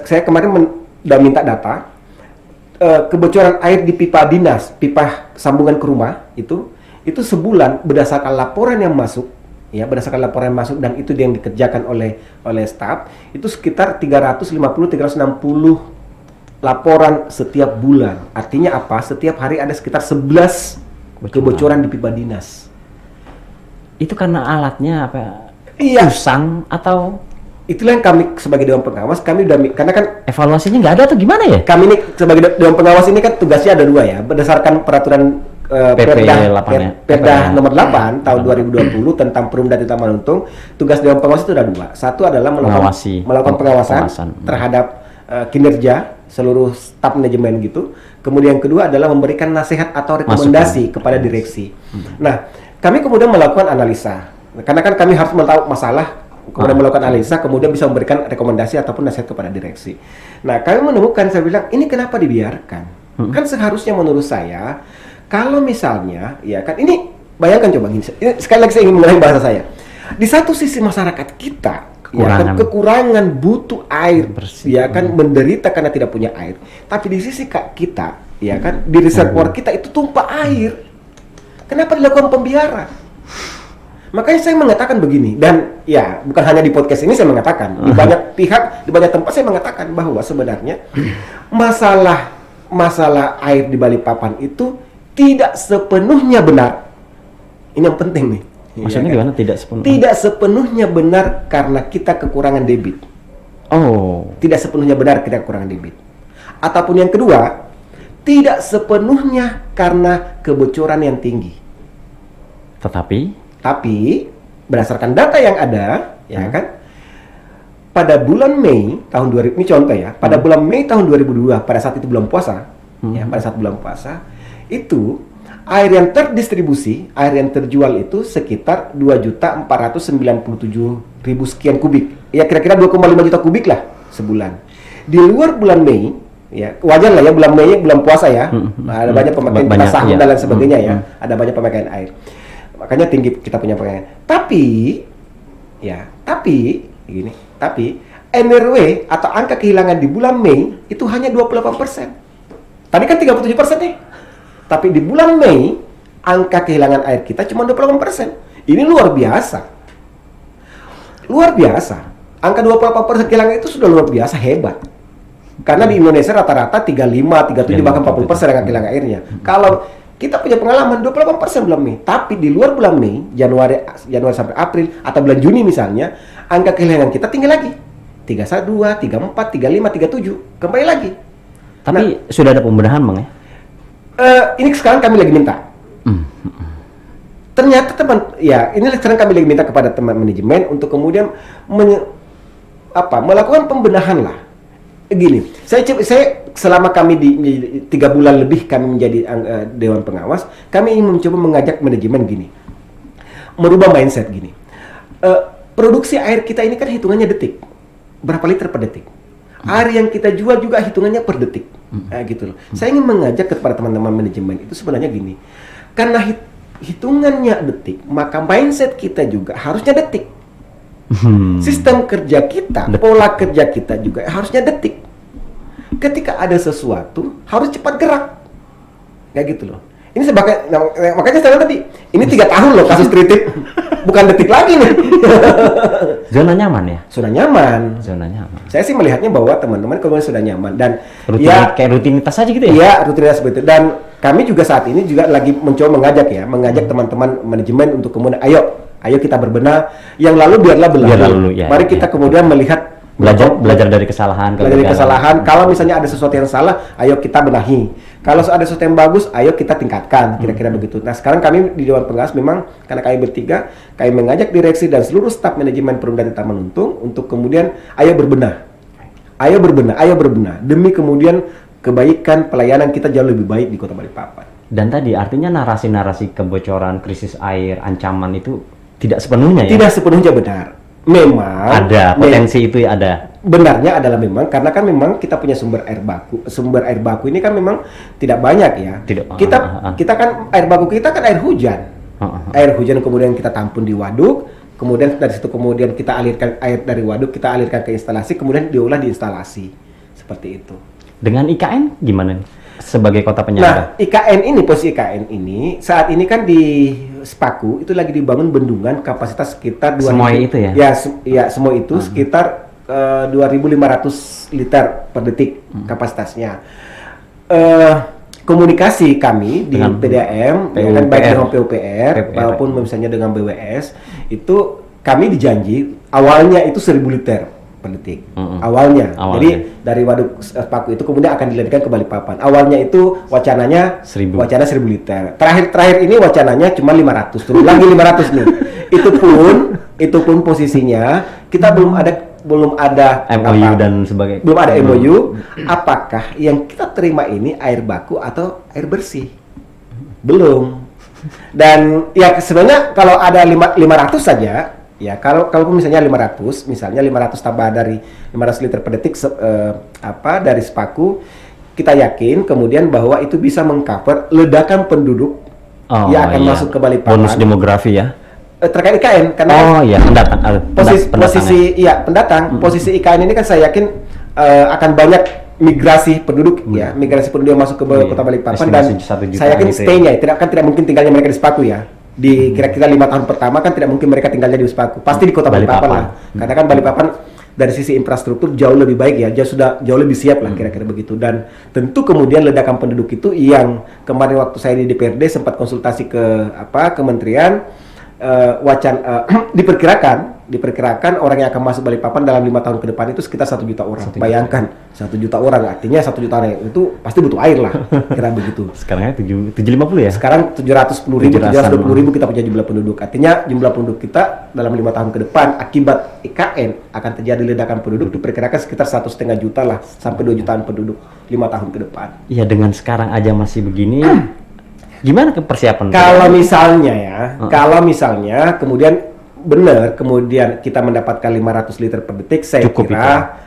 saya kemarin udah minta data kebocoran air di pipa dinas, pipa sambungan ke rumah itu sebulan berdasarkan laporan yang masuk, dan itu yang dikerjakan oleh staf, itu sekitar 350-360 laporan setiap bulan. Artinya apa? Setiap hari ada sekitar 11 kebocoran di pipa dinas. Itu karena alatnya apa? Iya. Usang atau? Itulah yang kami sebagai dewan pengawas karena kan evaluasinya nggak ada atau gimana ya? Kami ini sebagai dewan pengawas ini kan tugasnya ada 2 ya, berdasarkan peraturan Perda nomor 8 tahun 2020 tentang Perumda Tirta Manuntung. Tugas dewan pengawas itu ada 2. Satu adalah melakukan pengawasan terhadap kinerja seluruh staf manajemen gitu. Kemudian yang kedua adalah memberikan nasihat atau rekomendasi kepada direksi. Nah, kami kemudian melakukan analisa. Karena kan kami harus mentahu masalah, kemudian melakukan analisa, kemudian bisa memberikan rekomendasi ataupun nasihat kepada direksi. Nah, kami menemukan, saya bilang, ini kenapa dibiarkan? Kan seharusnya menurut saya, kalau misalnya, ya kan, ini bayangkan coba gini, sekali lagi saya ingin mengulangi bahasa saya. Di satu sisi masyarakat kita, kekurangan butuh air, Bersih. ya kan, menderita karena tidak punya air. Tapi di sisi kita, ya kan, di reservoir kita itu tumpah air. Kenapa dilakukan pembiaran? Makanya saya mengatakan begini, dan ya bukan hanya di podcast ini saya mengatakan, di banyak pihak, di banyak tempat saya mengatakan bahwa sebenarnya masalah air di Balikpapan itu tidak sepenuhnya benar. Ini yang penting nih. Maksudnya Ya kan? gimana tidak sepenuhnya? Tidak sepenuhnya benar karena kita kekurangan debit. Oh, Tidak sepenuhnya benar kita kekurangan debit. Ataupun yang kedua, tidak sepenuhnya karena kebocoran yang tinggi. Tapi berdasarkan data yang ada, ya kan, pada bulan Mei tahun 2000, ini contoh ya, pada bulan Mei tahun 2002, pada saat itu bulan puasa, ya, pada saat bulan puasa, itu air yang terdistribusi, air yang terjual itu sekitar 2.497.000 sekian kubik. Ya kira-kira 2,5 juta kubik lah sebulan. Di luar bulan Mei, ya wajar lah ya, bulan Mei bulan puasa ya, ada banyak pemakaian kita saham dan lain sebagainya ya, ada banyak pemakaian air. Makanya tinggi kita punya pemakaian. Tapi NRW atau angka kehilangan di bulan Mei itu hanya 28%. Tadi kan 37% nih. Tapi di bulan Mei angka kehilangan air kita cuma 28%. Ini luar biasa. Luar biasa. Angka 28% kehilangan itu sudah luar biasa, hebat. Karena di Indonesia rata-rata 35, 37 bahkan 40% angka kehilangan airnya. Kalau kita punya pengalaman 28% bulan Mei, tapi di luar bulan Mei, Januari sampai April atau bulan Juni misalnya, angka kehilangan kita tinggi lagi. 32, 34, 35, 37, kembali lagi. tapi sudah ada pembenahan, Bang ya? Ini sekarang kami lagi minta. Ternyata ini sekarang kami lagi minta kepada teman manajemen untuk kemudian melakukan pembenahan lah. Gini, saya selama kami di 3 bulan lebih kami menjadi Dewan Pengawas, kami ingin mencoba mengajak manajemen gini, merubah mindset gini. Produksi air kita ini kan hitungannya detik, berapa liter per detik. Air yang kita jual juga hitungannya per detik, gitu loh. Saya ingin mengajak kepada teman-teman manajemen itu sebenarnya gini, karena hitungannya detik, maka mindset kita juga harusnya detik. Sistem kerja kita, pola kerja kita juga harusnya detik. Ketika ada sesuatu harus cepat gerak, kayak gitu loh. Ini makanya saya tadi, ini 3 tahun loh kasus kritik, bukan detik lagi nih. Zona nyaman ya? Sudah nyaman. Zona nyaman. Saya sih melihatnya bahwa teman-teman kalau sudah nyaman dan Kayak rutinitas aja gitu ya? Iya, rutinitas seperti itu. Dan kami juga saat ini juga lagi mencoba mengajak teman-teman manajemen untuk kemudian ayo kita berbenah, yang lalu biarlah berlalu. Mari kita kemudian melihat belajar dari kesalahan. Kalau misalnya ada sesuatu yang salah, ayo kita benahi. Kalau ada sesuatu yang bagus, ayo kita tingkatkan. Kira-kira begitu. Nah, sekarang kami di Dewan Pengawas memang karena kami bertiga, kami mengajak direksi dan seluruh staf manajemen Perumda Tirta Manuntung untuk kemudian ayo berbenah demi kemudian kebaikan pelayanan kita jauh lebih baik di Kota Balikpapan. Dan tadi artinya narasi-narasi kebocoran, krisis air, ancaman itu tidak sepenuhnya ya? Tidak sepenuhnya benar. Memang ada potensi itu ya, ada. Benarnya adalah memang karena kan memang kita punya sumber air baku ini kan memang tidak banyak ya. Kita kan air baku kita kan air hujan. Air hujan kemudian kita tampung di waduk, kemudian dari situ kemudian kita alirkan air dari waduk, kita alirkan ke instalasi, kemudian diolah di instalasi. Seperti itu. Dengan IKN gimana nih? Sebagai kota penyangga. Nah, posisi IKN ini saat ini kan di Sepaku itu lagi dibangun bendungan kapasitas sekitar 2.000. Semua itu ya? Ya, semua itu sekitar 2.500 liter per detik kapasitasnya. Komunikasi kami di PDAM, baik dengan PUPR maupun misalnya dengan BWS, itu kami dijanji awalnya itu 1.000 liter per detik. Awalnya. Jadi dari waduk Sepaku itu kemudian akan dilarikan ke Balikpapan. Awalnya itu wacananya 1.000 liter. Terakhir ini wacananya cuma 500. Turun lagi 500 nih. Itu pun posisinya kita belum ada MOU dan sebagainya. Belum ada MOU. Apakah yang kita terima ini air baku atau air bersih? Belum. Dan ya sebenarnya kalau ada 500 saja, ya kalau misalnya 500 tambah dari 500 liter per detik dari Sepaku, kita yakin kemudian bahwa itu bisa mengcover ledakan penduduk yang akan masuk ke Balikpapan. Bonus demografi ya. terkait IKN karena Oh iya, pendatang. pendatang. Posisi IKN ini kan saya yakin akan banyak migrasi penduduk ya, migrasi penduduk yang masuk ke kota Balikpapan dan saya yakin stay-nya tidak mungkin tinggalnya mereka di Sepaku ya. Di kira-kira 5 tahun pertama kan tidak mungkin mereka tinggalnya di Sepaku. Pasti di kota Balikpapan lah. Karena kan Balikpapan dari sisi infrastruktur jauh lebih baik ya, jauh lebih siap lah kira-kira begitu. Dan tentu kemudian ledakan penduduk itu yang kemarin waktu saya di DPRD sempat konsultasi ke kementerian diperkirakan orang yang akan masuk Balikpapan dalam 5 tahun ke depan itu sekitar 1 juta orang. Bayangkan 1 juta orang, artinya 1 juta orang itu pasti butuh air lah, kira begitu. Sekarang 750 ya? Sekarang 720.000 kita punya jumlah penduduk. Artinya jumlah penduduk kita dalam 5 tahun ke depan akibat IKN akan terjadi ledakan penduduk diperkirakan sekitar 1,5 juta lah sampai 2 jutaan penduduk 5 tahun ke depan. Iya, dengan sekarang aja masih begini. Gimana persiapan? Kalau misalnya kemudian kita mendapatkan 500 liter per detik, saya cukup kira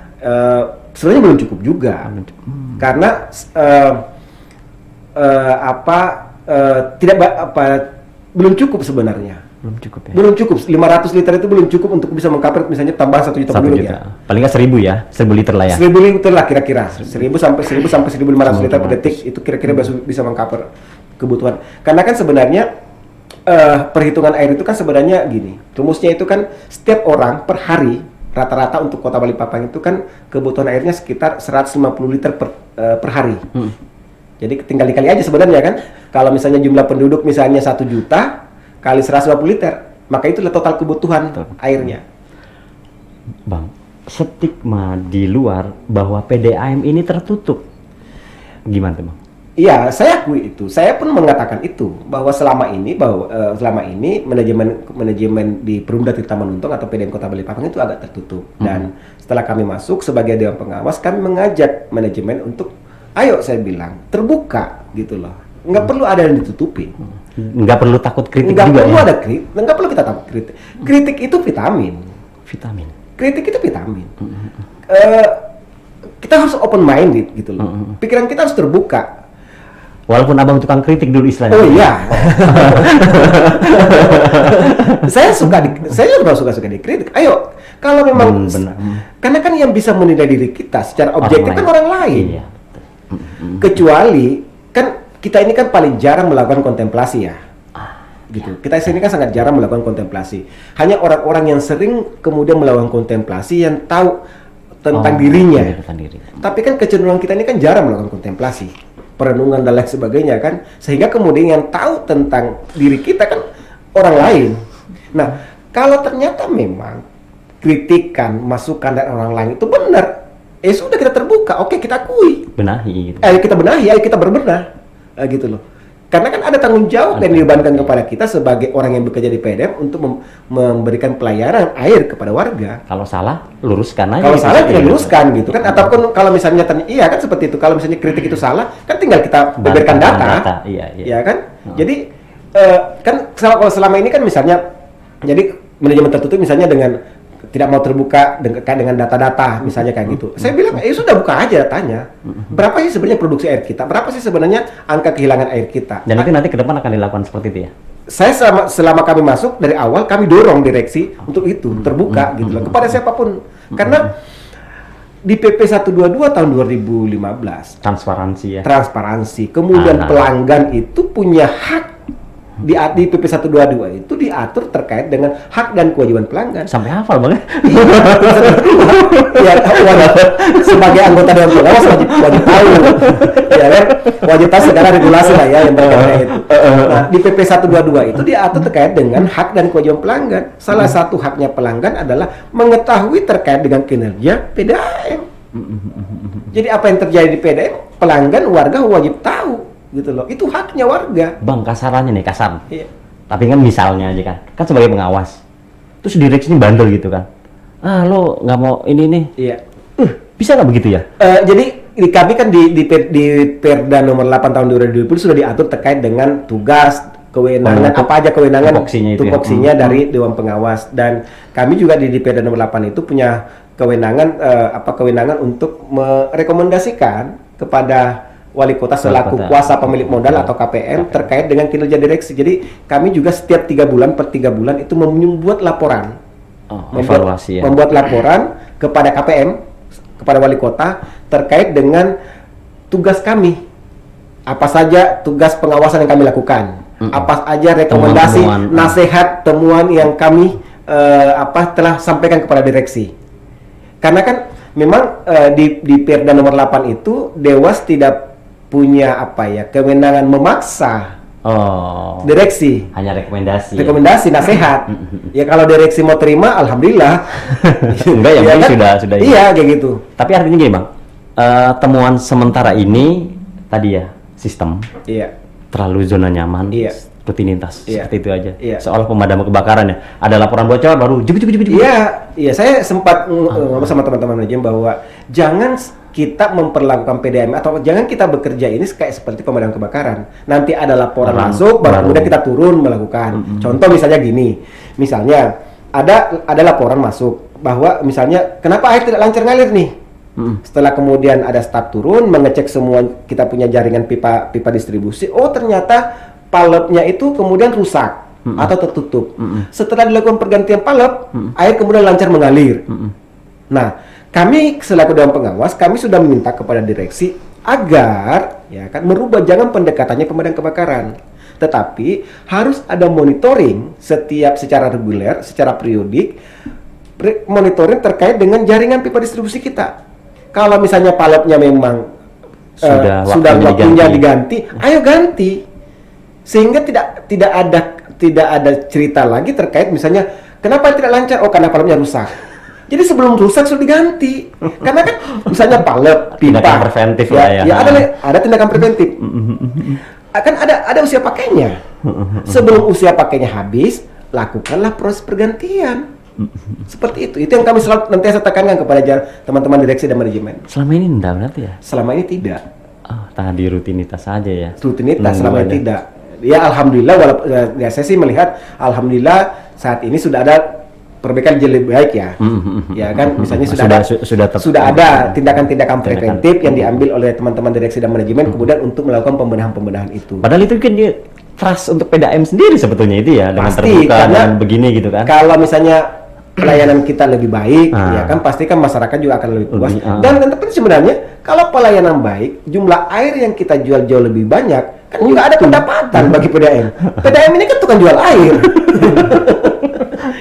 sebenarnya belum cukup juga. Karena belum cukup sebenarnya. Belum cukup ya? Belum cukup. 500 liter itu belum cukup untuk bisa mengcover misalnya tambah 1 juta penduduk ya. Paling nggak 1.000 ya? 1.000 liter lah ya? 1.000 liter lah kira-kira. 1.000 sampai 1.500 liter per detik itu kira-kira bisa mengcover kebutuhan. Karena kan sebenarnya perhitungan air itu kan sebenarnya gini. Rumusnya itu kan setiap orang per hari rata-rata untuk kota Balikpapan itu kan kebutuhan airnya sekitar 150 liter per hari. Jadi tinggal dikali aja sebenarnya kan. Kalau misalnya jumlah penduduk misalnya 1 juta kali 150 liter, maka itulah total kebutuhan airnya. Bang, stigma di luar bahwa PDAM ini tertutup. Gimana tuh, Bang? Iya, saya akui itu. Saya pun mengatakan itu bahwa selama ini manajemen di Perumda Tirta Manuntung atau PDAM Kota Balikpapan itu agak tertutup. Dan setelah kami masuk sebagai dewan pengawas, kami mengajak manajemen untuk ayo saya bilang terbuka gitu loh. Nggak perlu ada yang ditutupin. Nggak perlu takut kritik nggak juga perlu ya? ada kritik. Nggak perlu kita takut kritik. Kritik itu vitamin. Kritik itu vitamin. Kita harus open minded gitu loh. Pikiran kita harus terbuka. Walaupun abang tukang kritik dulu istilahnya. Oh iya. saya juga suka dikritik. Ayo, kalau memang karena kan yang bisa menilai diri kita secara objektif kan orang lain. Iya. Kecuali kan kita ini kan paling jarang melakukan kontemplasi ya. Gitu. Kita sini kan sangat jarang melakukan kontemplasi. Hanya orang-orang yang sering kemudian melakukan kontemplasi yang tahu tentang dirinya. Tapi kan kecenderungan kita ini kan jarang melakukan kontemplasi, perenungan dan lain sebagainya kan, sehingga kemudian yang tahu tentang diri kita kan orang lain. Nah, kalau ternyata memang kritikan, masukan dari orang lain itu benar, sudah kita terbuka, oke kita akui. Benahi gitu. Kita benahi, ayo kita berbenah. Gitu loh. Karena kan ada tanggung jawab yang dibebankan kepada kita sebagai orang yang bekerja di PDAM untuk memberikan pelayanan air kepada warga. Kalau salah, luruskan aja. Kalau salah, kita luruskan gitu kan. Ataupun kalau misalnya iya kan seperti itu. Kalau misalnya kritik itu salah, kan tinggal kita berikan data. Iya kan. Jadi kan kalau selama ini kan misalnya, jadi manajemen tertutup misalnya dengan tidak mau terbuka dengan data-data misalnya kayak gitu. Saya bilang, sudah buka aja datanya. Berapa sih sebenarnya produksi air kita? Berapa sih sebenarnya angka kehilangan air kita? Dan itu nanti ke depan akan dilakukan seperti itu ya? Saya selama kami masuk dari awal kami dorong direksi untuk itu terbuka gitu loh kepada siapapun. Karena di PP 122 tahun 2015 transparansi. Kemudian pelanggan itu punya hak di PP 122 itu diatur terkait dengan hak dan kewajiban pelanggan. Sampai hafal banget. Ya, sebagai anggota dewan pengawas wajib tahu. Ya kan? Wajib tahu segala regulasi lah ya yang berkaitan itu. Nah, di PP 122 itu diatur terkait dengan hak dan kewajiban pelanggan. Salah satu haknya pelanggan adalah mengetahui terkait dengan kinerja PDAM. Jadi apa yang terjadi di PDAM, pelanggan warga wajib tahu. Gitu loh, itu haknya warga. Bang, kasarannya nih, kasar. Iya. Tapi kan misalnya aja kan sebagai pengawas, terus direksinya bandel gitu kan. Lo nggak mau ini nih. Iya. Bisa nggak begitu ya? Jadi kami kan di Perda nomor 8 tahun 2020 sudah diatur terkait dengan tugas, kewenangan, apa aja kewenangan tupoksinya dari Dewan Pengawas. Dan kami juga di Perda nomor 8 itu punya kewenangan kewenangan untuk merekomendasikan kepada wali kota selaku Kota. kuasa pemilik modal atau KPM terkait dengan kinerja direksi. Jadi kami juga setiap 3 bulan per 3 bulan itu membuat laporan, Evaluasi ya. membuat laporan kepada KPM, kepada wali kota terkait dengan tugas kami, apa saja tugas pengawasan yang kami lakukan, apa aja rekomendasi, Temuan-temuan. nasihat, temuan yang kami telah sampaikan kepada direksi. Karena kan memang di Perda nomor 8 itu Dewas tidak punya kewenangan memaksa direksi. Hanya rekomendasi. Rekomendasi, nasihat. Ya kalau direksi mau terima, alhamdulillah. Enggak, yang Iya penting kan? sudah. Iya, kayak gitu. Tapi artinya gini bang, temuan sementara ini tadi ya sistem Iya. terlalu zona nyaman, Iya. rutinitas Iya. seperti itu aja. Iya. Seolah pemadam kebakaran ya. Ada laporan bocor baru juk. Iya, saya sempat ngomong sama teman-teman manajemen bahwa jangan kita memperlakukan PDAM atau jangan kita bekerja ini kayak seperti pemadam kebakaran. Nanti ada laporan masuk, baru kemudian kita turun melakukan. Contoh misalnya gini, misalnya ada laporan masuk bahwa misalnya kenapa air tidak lancar ngalir nih? Setelah kemudian ada staf turun mengecek semua, kita punya jaringan pipa distribusi. Oh ternyata palepnya itu kemudian rusak atau tertutup. Setelah dilakukan pergantian palep, air kemudian lancar mengalir. Nah, kami selaku Dewan Pengawas, kami sudah meminta kepada direksi agar ya kan merubah jangan pendekatannya pemadam kebakaran, tetapi harus ada monitoring secara reguler, secara periodik, monitoring terkait dengan jaringan pipa distribusi kita. Kalau misalnya palepnya memang sudah waktunya diganti, ayo ganti. Sehingga tidak ada cerita lagi terkait misalnya kenapa tidak lancar? Oh karena palepnya rusak. Jadi sebelum rusak sudah diganti. Karena kan misalnya palep, pipa, tindakan preventif ya. Ada tindakan preventif. Akan ada usia pakainya. Sebelum usia pakainya habis, lakukanlah proses pergantian. Seperti itu. Itu yang kami selalu nanti saya tekankan kepada teman-teman direksi dan manajemen. Selama ini enggak berarti ya? Selama ini tidak. Tadi rutinitas saja ya. Rutinitas selama ini tidak. Ya alhamdulillah, walaupun ya saya sih melihat alhamdulillah saat ini sudah ada perbaikan jadi lebih baik ya. Ya kan misalnya sudah ada tindakan-tindakan preventif yang diambil oleh teman-teman direksi dan manajemen kemudian untuk melakukan pembenahan-pembenahan itu. Padahal itu kan dia trust untuk PDAM sendiri sebetulnya itu ya, dengan Pasti, terbuka karena dan begini gitu kan. Kalau misalnya pelayanan kita lebih baik, ya kan pasti kan masyarakat juga akan lebih puas. Dan tapi sebenarnya kalau pelayanan baik, jumlah air yang kita jual jauh lebih banyak, kan juga ada pendapatan bagi PDAM. PDAM ini kan tukang jual air.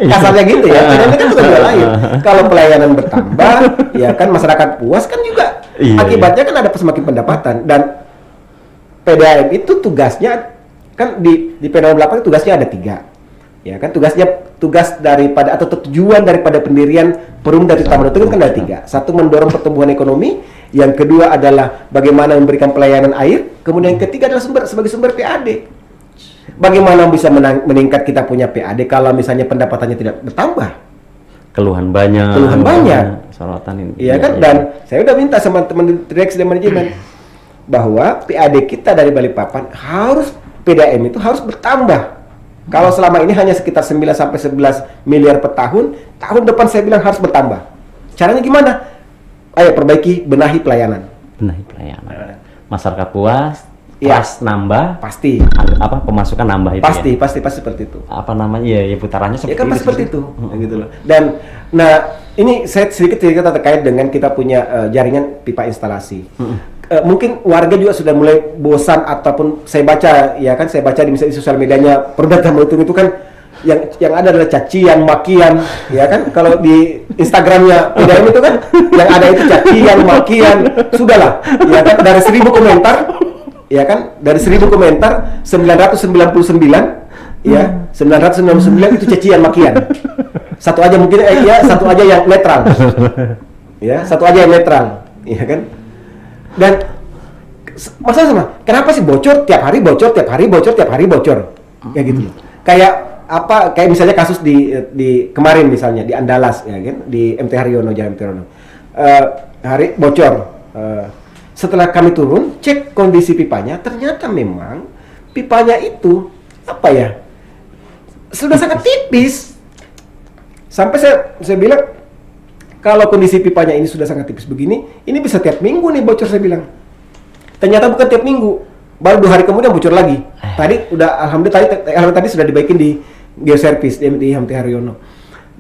Kasarnya gitu ya, PDAM ini kan tukang jual air. Kalau pelayanan bertambah, ya kan masyarakat puas kan juga. Akibatnya kan ada semakin pendapatan. Dan PDAM itu tugasnya kan di PDAM 8 tugasnya ada 3. Ya kan tugas daripada atau tujuan daripada pendirian Perum dari Taman itu kan ada 3. Satu, mendorong pertumbuhan ekonomi. Yang kedua adalah bagaimana memberikan pelayanan air. Kemudian yang ketiga adalah sebagai sumber PAD. Bagaimana bisa meningkat kita punya PAD kalau misalnya pendapatannya tidak bertambah? Keluhan banyak. Sorotan ini. Iya kan? Dan saya udah minta sama teman direksi dan manajemen bahwa PAD kita dari Balikpapan PDAM itu harus bertambah. Kalau selama ini hanya sekitar 9 sampai 11 miliar per tahun, tahun depan saya bilang harus bertambah. Caranya gimana? Ayo perbaiki, benahi pelayanan. Masyarakat puas, nambah, pasti. Pemasukan nambah itu pasti seperti itu. Apa namanya ya putarannya seperti kan itu. Seperti itu. Gitu loh. Dan ini saya sedikit terkait dengan kita punya jaringan pipa instalasi. Mungkin warga juga sudah mulai bosan ataupun saya baca di sosial medianya Perdata Melitung itu kan yang ada adalah cacian, makian, ya kan? Kalau di Instagramnya PDAM itu kan yang ada itu cacian, makian, sudahlah, ya kan? Dari 1000 komentar, ya kan? Dari 1000 komentar 999, ya 999 itu cacian, makian. Satu aja mungkin satu aja yang netral, ya satu aja yang netral, ya kan? Dan masalah sama, kenapa sih bocor tiap hari bocor, kayak gitu. Kayak misalnya kasus di kemarin misalnya di Andalas ya kan, di MT Haryono, Jalan MT Haryono. Hari bocor. Setelah kami turun cek kondisi pipanya, ternyata memang pipanya itu sudah sangat tipis. Sampai saya bilang kalau kondisi pipanya ini sudah sangat tipis begini, ini bisa tiap minggu nih bocor, saya bilang. Ternyata bukan tiap minggu, baru 2 hari kemudian bocor lagi. Tadi udah alhamdulillah tadi sudah dibaikin di geoservice di HMT Haryono.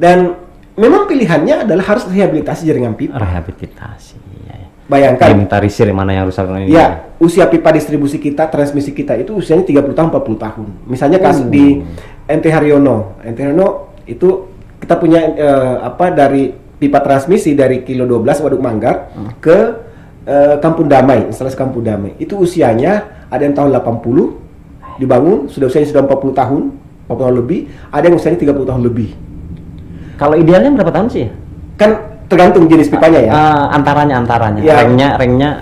Dan memang pilihannya adalah harus rehabilitasi jaringan pipa. Rehabilitasi. Ya. Bayangkan. Inventarisir mana yang rusak ini. Ya, usia pipa distribusi kita, transmisi kita itu usianya 30 tahun, 40 tahun. Misalnya kasus di MT Haryono. MT Haryono itu kita punya dari pipa transmisi dari kilo 12 Waduk Manggar ke Kampung Damai, instalasi Kampung Damai. Itu usianya ada yang tahun 80 dibangun, usianya sudah 40 tahun lebih, ada yang usianya 30 tahun lebih. Kalau idealnya berapa tahun sih ya? Kan tergantung jenis pipanya ya. Antaranya. Ya.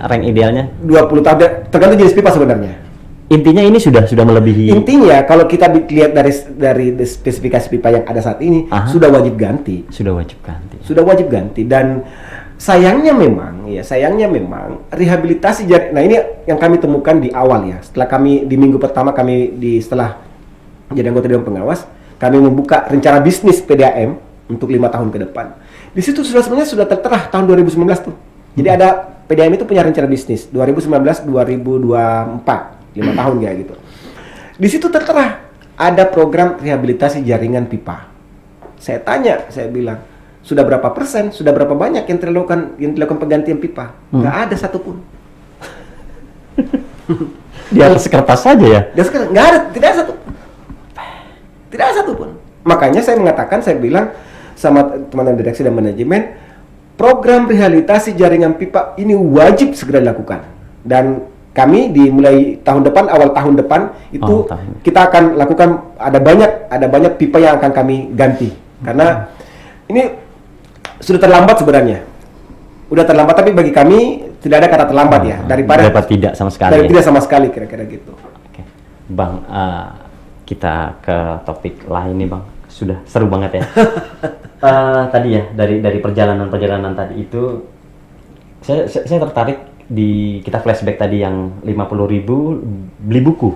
Rank idealnya 20 tahun, tergantung jenis pipa sebenarnya. Intinya ini sudah melebihi. Intinya kalau kita lihat dari spesifikasi pipa yang ada saat ini, sudah wajib ganti. Sudah wajib ganti dan sayangnya memang rehabilitasi nah ini yang kami temukan di awal ya. Setelah kami di minggu pertama setelah jadi anggota Dewan Pengawas, kami membuka rencana bisnis PDAM untuk 5 tahun ke depan. Di situ sebenarnya sudah tertera tahun 2019 tuh. Jadi ada PDAM itu punya rencana bisnis 2019-2024, 5 tahun kayak gitu. Di situ tertera ada program rehabilitasi jaringan pipa. Saya bilang, sudah berapa persen, sudah berapa banyak yang dilakukan penggantian pipa? Nggak ada satupun. Di atas kertas saja ya? Nggak ada, tidak ada satupun. Makanya saya bilang sama teman-teman direksi dan manajemen, program rehabilitasi jaringan pipa ini wajib segera dilakukan. Dan kami dimulai awal tahun depan itu kita akan lakukan, ada banyak pipa yang akan kami ganti. Karena ini sudah terlambat sebenarnya. Udah terlambat, tapi bagi kami tidak ada kata terlambat ya. Daripada tidak sama sekali. Tidak sama sekali kira-kira gitu. Oke. Bang, kita ke topik lain nih Bang. Sudah seru banget ya. Tadi ya dari perjalanan tadi itu saya tertarik kita flashback tadi yang 50.000 beli buku.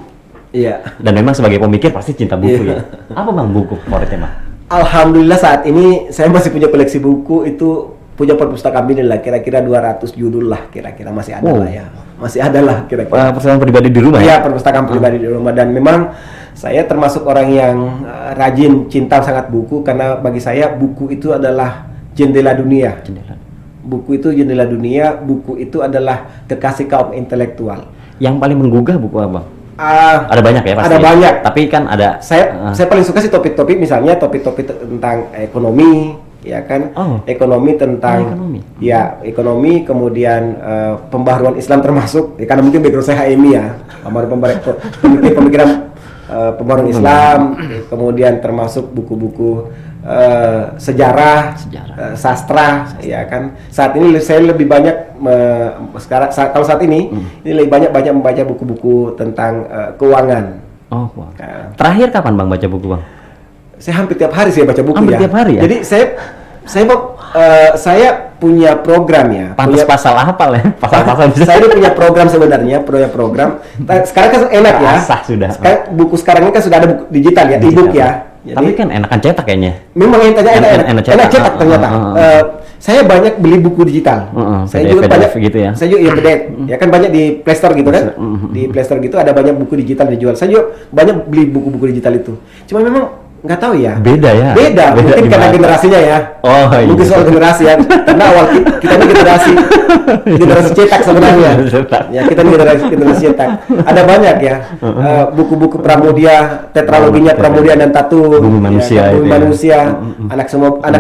Iya. Dan memang sebagai pemikir pasti cinta buku ya. Apa Bang buku favoritnya Bang? Alhamdulillah saat ini saya masih punya koleksi buku, itu punya perpustakaan ini lah, kira-kira 200 judul lah, kira-kira masih ada lah ya. Masih ada lah kira-kira. Perpustakaan pribadi di rumah ya? Iya, perpustakaan pribadi di rumah. Dan memang saya termasuk orang yang rajin, cinta sangat buku, karena bagi saya buku itu adalah jendela dunia. Buku itu jendela dunia, buku itu adalah kekasih kaum intelektual. Yang paling menggugah buku apa? Ada banyak ya pasti. Ada banyak. Tapi kan ada. Saya paling suka sih topik-topik, misalnya topik-topik tentang ekonomi, ya kan? Ekonomi tentang ekonomi, kemudian pembaharuan Islam termasuk, ya, karena mungkin background saya HMI ya, pemikiran pembaharuan Islam, kemudian termasuk buku-buku sejarah, sastra, ya kan. Saat ini saya lebih banyak kalau saat ini lebih banyak membaca buku-buku tentang keuangan. Terakhir kapan Bang baca buku Bang? Saya hampir tiap hari saya baca buku. Hampir tiap hari ya? Jadi saya punya program ya. Pantas pasal hafal ya? Pasal-pasal bisa. Saya punya program sebenarnya, program. Sekarang kan enak ya. Sudah. Buku sekarang ini kan sudah ada buku digital ya, e-book ya. Jadi, tapi kan enakan cetak kayaknya. Memang enak cetak ternyata. Saya banyak beli buku digital. Saya juga banyak gitu ya. Saya juga PDF. Ya kan banyak di Play Store gitu kan. Di Play Store gitu ada banyak buku digital dijual. Saya juga banyak beli buku-buku digital itu. Cuma memang nggak tahu ya. Beda Mungkin karena generasinya ya. Mungkin soal generasi ya. Karena awal kita ini generasi cetak sebenarnya. Ya, kita ini generasi cetak. Ada banyak ya. Buku-buku Pramudia, tetraloginya Pramudia dan Tatu. Bumi Manusia. Ya, Bumi Manusia. Anak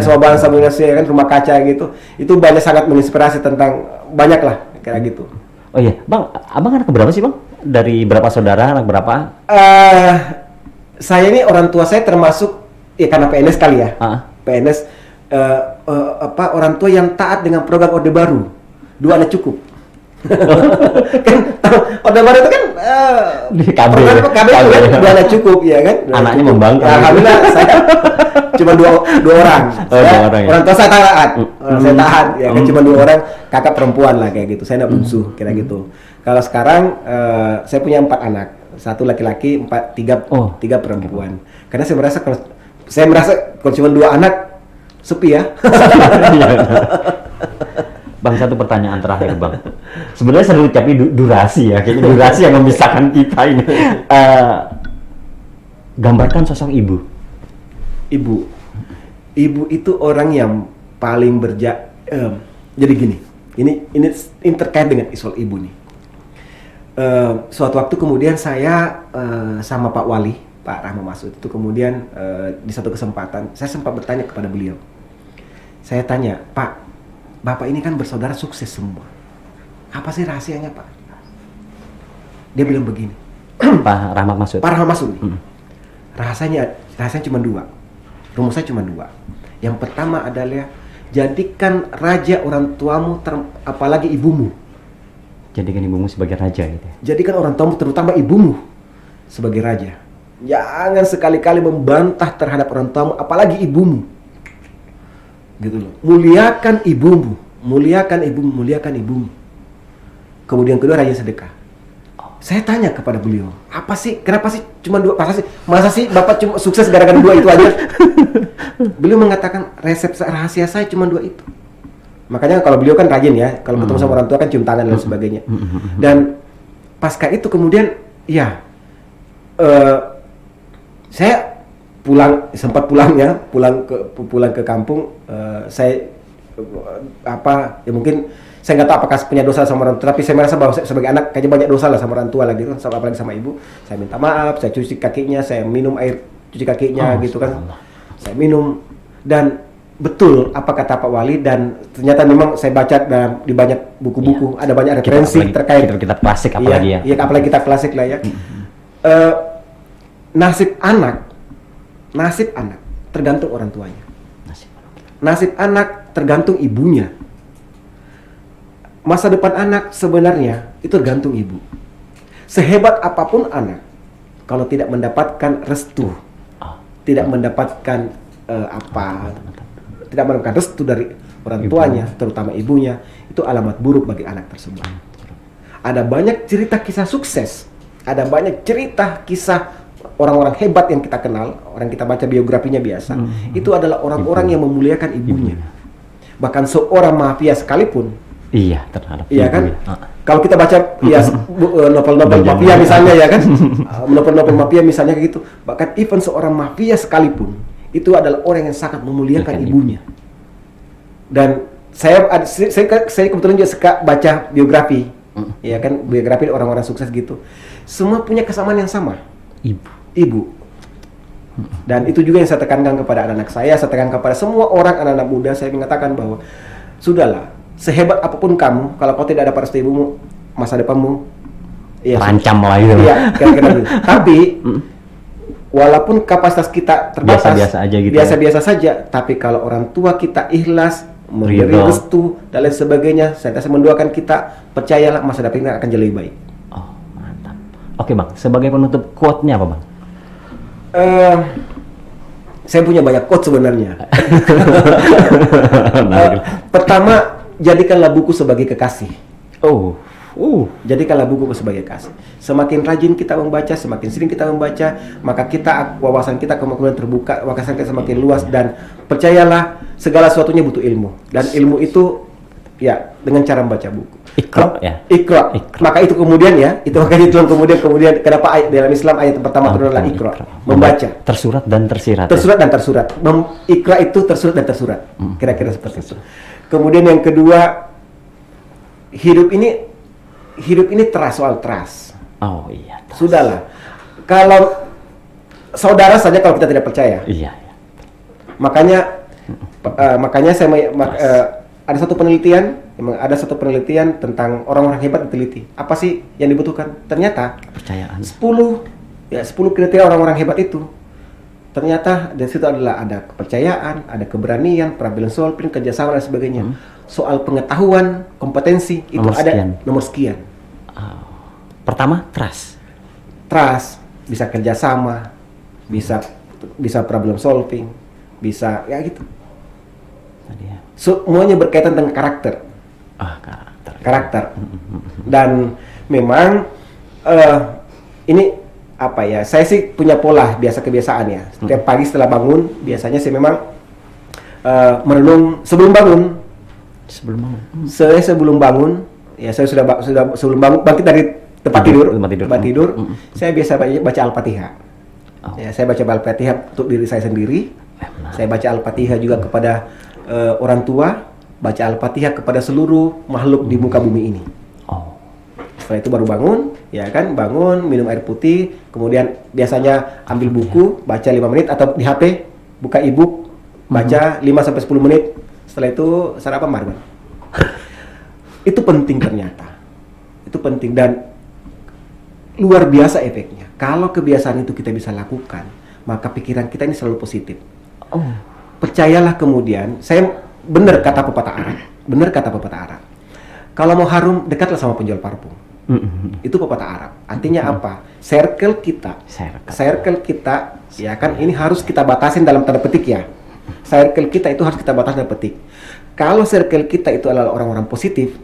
semua bangsa manusia kan, Rumah Kaca gitu. Itu banyak sangat menginspirasi tentang banyak lah kayak gitu. Oh iya, Bang, abang anak berapa sih Bang? Dari berapa saudara, anak berapa? Saya ini orang tua saya termasuk ya karena PNS kali ya. PNS orang tua yang taat dengan program Orde Baru. 2 anak cukup. Kan Orde Baru itu kan di KB itu kan 2 anak cukup ya kan. Anaknya membangkang. Alhamdulillah saya cuma dua orang. Orang tua saya taat. Saya taat ya kan, cuma 2 orang, kakak perempuan lah kayak gitu. Saya anak bungsu kira gitu. Kalau sekarang saya punya 4 anak. 1 laki-laki, 3 perempuan. Karena saya merasa kalau cuma 2 anak sepi ya. Bang, satu pertanyaan terakhir, Bang. Sebenarnya seru, tapi durasi ya. Kayaknya durasi yang memisahkan kita ini. Gambarkan sosok ibu. Ibu itu orang yang paling jadi gini. Ini terkait dengan soal ibu nih. Suatu waktu kemudian saya sama Pak Wali, Pak Rahma Masud itu kemudian di satu kesempatan saya sempat bertanya kepada beliau. Saya tanya, Pak, Bapak ini kan bersaudara sukses semua. Apa sih rahasianya, Pak? Dia bilang begini. Pak Rahmat Masud. Pak Rahmat Masud. Rahasianya cuma 2. Rumusnya cuma 2. Yang pertama adalah jadikan raja orang tuamu, apalagi ibumu. Jadikan ibumu sebagai raja gitu ya. Jadikan orang tuamu, terutama ibumu, sebagai raja. Jangan sekali-kali membantah terhadap orang tuamu, apalagi ibumu. Gitu loh. Muliakan ibumu, muliakan ibumu, muliakan ibumu. Kemudian kedua, rajin sedekah. Saya tanya kepada beliau, apa sih, kenapa sih cuma 2? Masa sih Bapak cuma sukses gara-gara 2 itu aja? Beliau mengatakan resep rahasia saya cuma 2 itu. Makanya kalau beliau kan rajin ya, kalau ketemu sama orang tua kan cium tangan dan sebagainya. Dan pasca itu kemudian ya saya sempat pulang ke kampung. Saya ya mungkin saya nggak tahu apakah punya dosa sama orang tua, tapi saya merasa bahwa sebagai anak kayaknya banyak dosa lah sama orang tua lagi, apalagi sama ibu. Saya minta maaf, saya cuci kakinya, saya minum air cuci kakinya gitu kan. Saya minum, dan betul apa kata Pak Wali, dan ternyata memang saya baca di banyak buku-buku, ada banyak referensi terkait kita klasik apalagi ya. Iya, apalagi kita klasik lah ya. Nasib anak tergantung orang tuanya. Nasib anak tergantung ibunya. Masa depan anak sebenarnya itu tergantung ibu. Sehebat apapun anak, kalau tidak mendapatkan restu, tidak mendapatkan tidak mendapatkan restu dari orang tuanya, terutama ibunya, itu alamat buruk bagi anak tersebut. Ada banyak cerita kisah sukses, ada banyak cerita kisah orang-orang hebat yang kita kenal, orang kita baca biografinya biasa, itu adalah orang-orang yang memuliakan ibunya. Bahkan seorang mafia sekalipun, terhadap iya kan? Kalau kita baca novel-novel mafia misalnya ya kan, novel-novel mafia misalnya kayak gitu, bahkan even seorang mafia sekalipun itu adalah orang yang sangat memuliakan ibunya. Dan saya kebetulan juga suka baca biografi, ya kan, biografi orang-orang sukses gitu. Semua punya kesamaan yang sama, ibu. Dan itu juga yang saya tekankan kepada anak-anak saya tekankan kepada semua orang, anak-anak muda. Saya mengatakan bahwa sudahlah, sehebat apapun kamu, kalau kau tidak dapat restu ibumu, masa depanmu terancam lah gitu. Iya, kira-kira gitu. Tapi walaupun kapasitas kita terbatas, biasa-biasa saja, tapi kalau orang tua kita ikhlas memberi restu dan lain sebagainya, saya mendoakan kita, percayalah masa depan kita akan jauh lebih baik. Oh, mantap. Oke, Bang, sebagai penutup, quote-nya apa, Bang? Saya punya banyak quote sebenarnya. Pertama, jadikanlah buku sebagai kekasih. Jadikanlah buku sebagai kekasih. Semakin rajin kita membaca, semakin sering kita membaca, maka wawasan kita kemudian terbuka, wawasan kita semakin luas, dan percayalah segala sesuatunya butuh ilmu. Dan ilmu itu ya dengan cara membaca buku. Iqra. Maka itu kemudian makanya itu kemudian kenapa ayat dalam Islam ayat pertama itu adalah Iqra, membaca. Tersurat dan tersirat. Iqra itu tersurat dan tersurat. Kira-kira seperti itu. Kemudian yang kedua, hidup ini soal trust. Sudahlah. Kalau saudara saja kalau kita tidak percaya. Makanya ada satu penelitian tentang orang-orang hebat diteliti. Apa sih yang dibutuhkan? Ternyata kepercayaan. 10 kriteria orang-orang hebat itu. Ternyata dari situ ada kepercayaan, ada keberanian, problem solving, kerjasama dan sebagainya. Soal pengetahuan, kompetensi itu ada nomor sekian. Pertama, trust, bisa kerjasama, bisa problem solving, bisa ya gitu. Semuanya berkaitan dengan karakter. Dan memang ini apa ya? Saya sih punya pola kebiasaan ya. Setiap pagi setelah bangun, biasanya saya memang merenung sebelum bangun. Sebelum bangun. Saya sebelum bangun, ya saya sudah sebelum bangun bangkit dari tempat tidur. Saya biasa baca Al-Fatihah. Oh. Ya, saya baca Al-Fatihah untuk diri saya sendiri. Saya baca Al-Fatihah juga kepada orang tua, baca Al-Fatihah kepada seluruh makhluk di muka bumi ini. Oh. Setelah itu baru bangun, ya kan, bangun, minum air putih, kemudian biasanya ambil buku, baca 5 menit atau di HP, buka e-book, baca 5 sampai 10 menit. Setelah itu sarapan baru. Itu penting ternyata. Itu penting dan luar biasa efeknya. Kalau kebiasaan itu kita bisa lakukan, maka pikiran kita ini selalu positif. Oh. Percayalah kemudian, benar kata pepatah Arab. Kalau mau harum, dekatlah sama penjual parfum. Itu pepatah Arab. Artinya apa? Circle kita, ya kan, ini harus kita batasin dalam tanda petik ya. Circle kita itu harus kita batasi dalam petik. Kalau circle kita itu adalah orang-orang positif,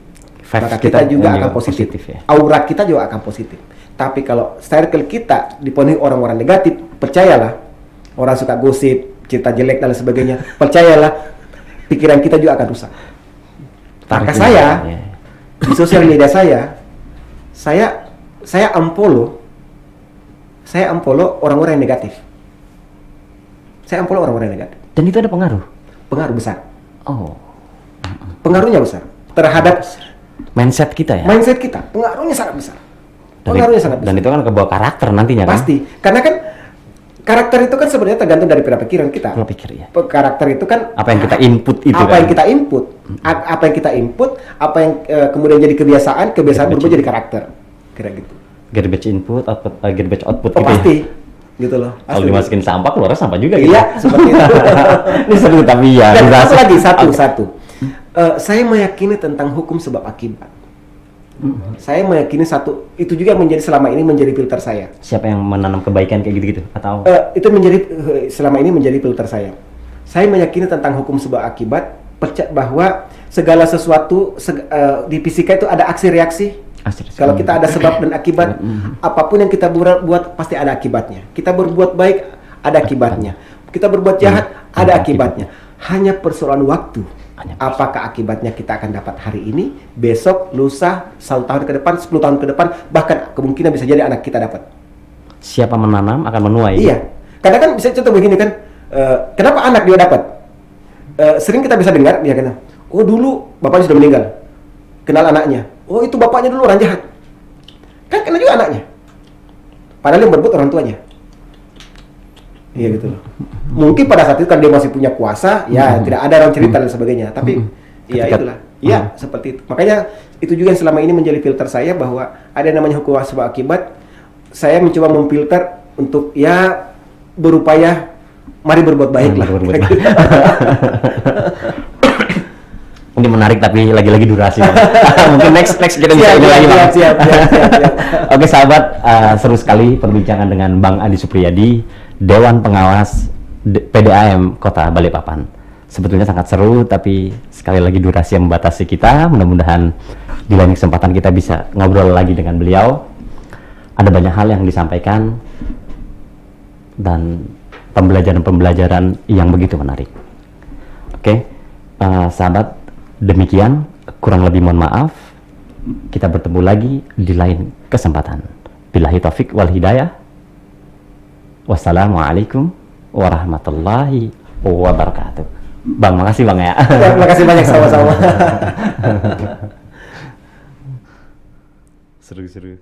maka kita juga akan positif ya. Aura kita juga akan positif. Tapi kalau circle kita dipenuhi orang-orang negatif, percayalah, orang suka gosip, cerita jelek dan sebagainya, percayalah, pikiran kita juga akan rusak. Maka saya di sosial media saya unfollow orang-orang yang negatif. Saya unfollow orang-orang yang negatif. Dan itu ada pengaruh? Pengaruh besar. Oh. Pengaruhnya besar terhadap mindset kita ya? Mindset kita, pengaruhnya sangat besar. Dan itu kan kebawa karakter nantinya kan? Pasti, karena kan karakter itu kan sebenarnya tergantung dari pikiran kita. Pola pikir ya. Karakter itu kan apa yang kita input itu apa kan? yang kita input, apa yang kemudian jadi kebiasaan berubah jadi karakter. Kira gitu. Garbage input, garbage output Oh, gitu pasti. ya? Gitu loh. Kalau dimasukin sampah, keluar sampah juga gitu. Iya, seperti itu. Ini seru tapi ya. Dan satu. Saya meyakini tentang hukum sebab akibat. Saya meyakini itu juga selama ini menjadi filter saya. Siapa yang menanam kebaikan kayak gitu-gitu? Atau itu selama ini menjadi filter saya. Saya meyakini tentang hukum sebab akibat, bahwa segala sesuatu di fisika itu ada aksi reaksi. Kalau kita ada sebab dan akibat, apapun yang kita buat pasti ada akibatnya. Kita berbuat baik, ada akibatnya. Kita berbuat jahat, ada akibatnya. Hanya persoalan waktu. Apakah akibatnya kita akan dapat hari ini, besok, lusa, 1 tahun ke depan, 10 tahun ke depan, bahkan kemungkinan bisa jadi anak kita dapat. Siapa menanam akan menuai. Iya. Karena kan bisa contoh begini kan, kenapa anak dia dapat? Sering kita bisa dengar dia kena, oh dulu bapaknya sudah meninggal, kenal anaknya, oh itu bapaknya dulu orang jahat, kan kena juga anaknya. Padahal yang berbuat orang tuanya. Iya gitu loh. Mungkin pada saat itu kan dia masih punya kuasa, ya tidak ada orang cerita dan sebagainya. Tapi ya itulah, ya seperti itu. Makanya itu juga yang selama ini menjadi filter saya, bahwa ada yang namanya hukum sebab akibat. Saya mencoba memfilter untuk ya berupaya, mari berbuat baik lah. Ini menarik tapi lagi-lagi durasi. Mungkin next kita bisa ini lagi Bang. Siap. Oke sahabat, seru sekali perbincangan dengan Bang Adi Supriyadi, Dewan Pengawas PDAM Kota Balikpapan. Sebetulnya sangat seru, tapi sekali lagi durasi yang membatasi kita. Mudah-mudahan di lain kesempatan kita bisa ngobrol lagi dengan beliau. Ada banyak hal yang disampaikan dan pembelajaran-pembelajaran yang begitu menarik. Oke, sahabat, demikian, kurang lebih mohon maaf. Kita bertemu lagi di lain kesempatan. Billahi taufik wal hidayah. Wassalamualaikum warahmatullahi wabarakatuh. Bang, makasih Bang ya. Terima kasih banyak, sama-sama. Seru-seru.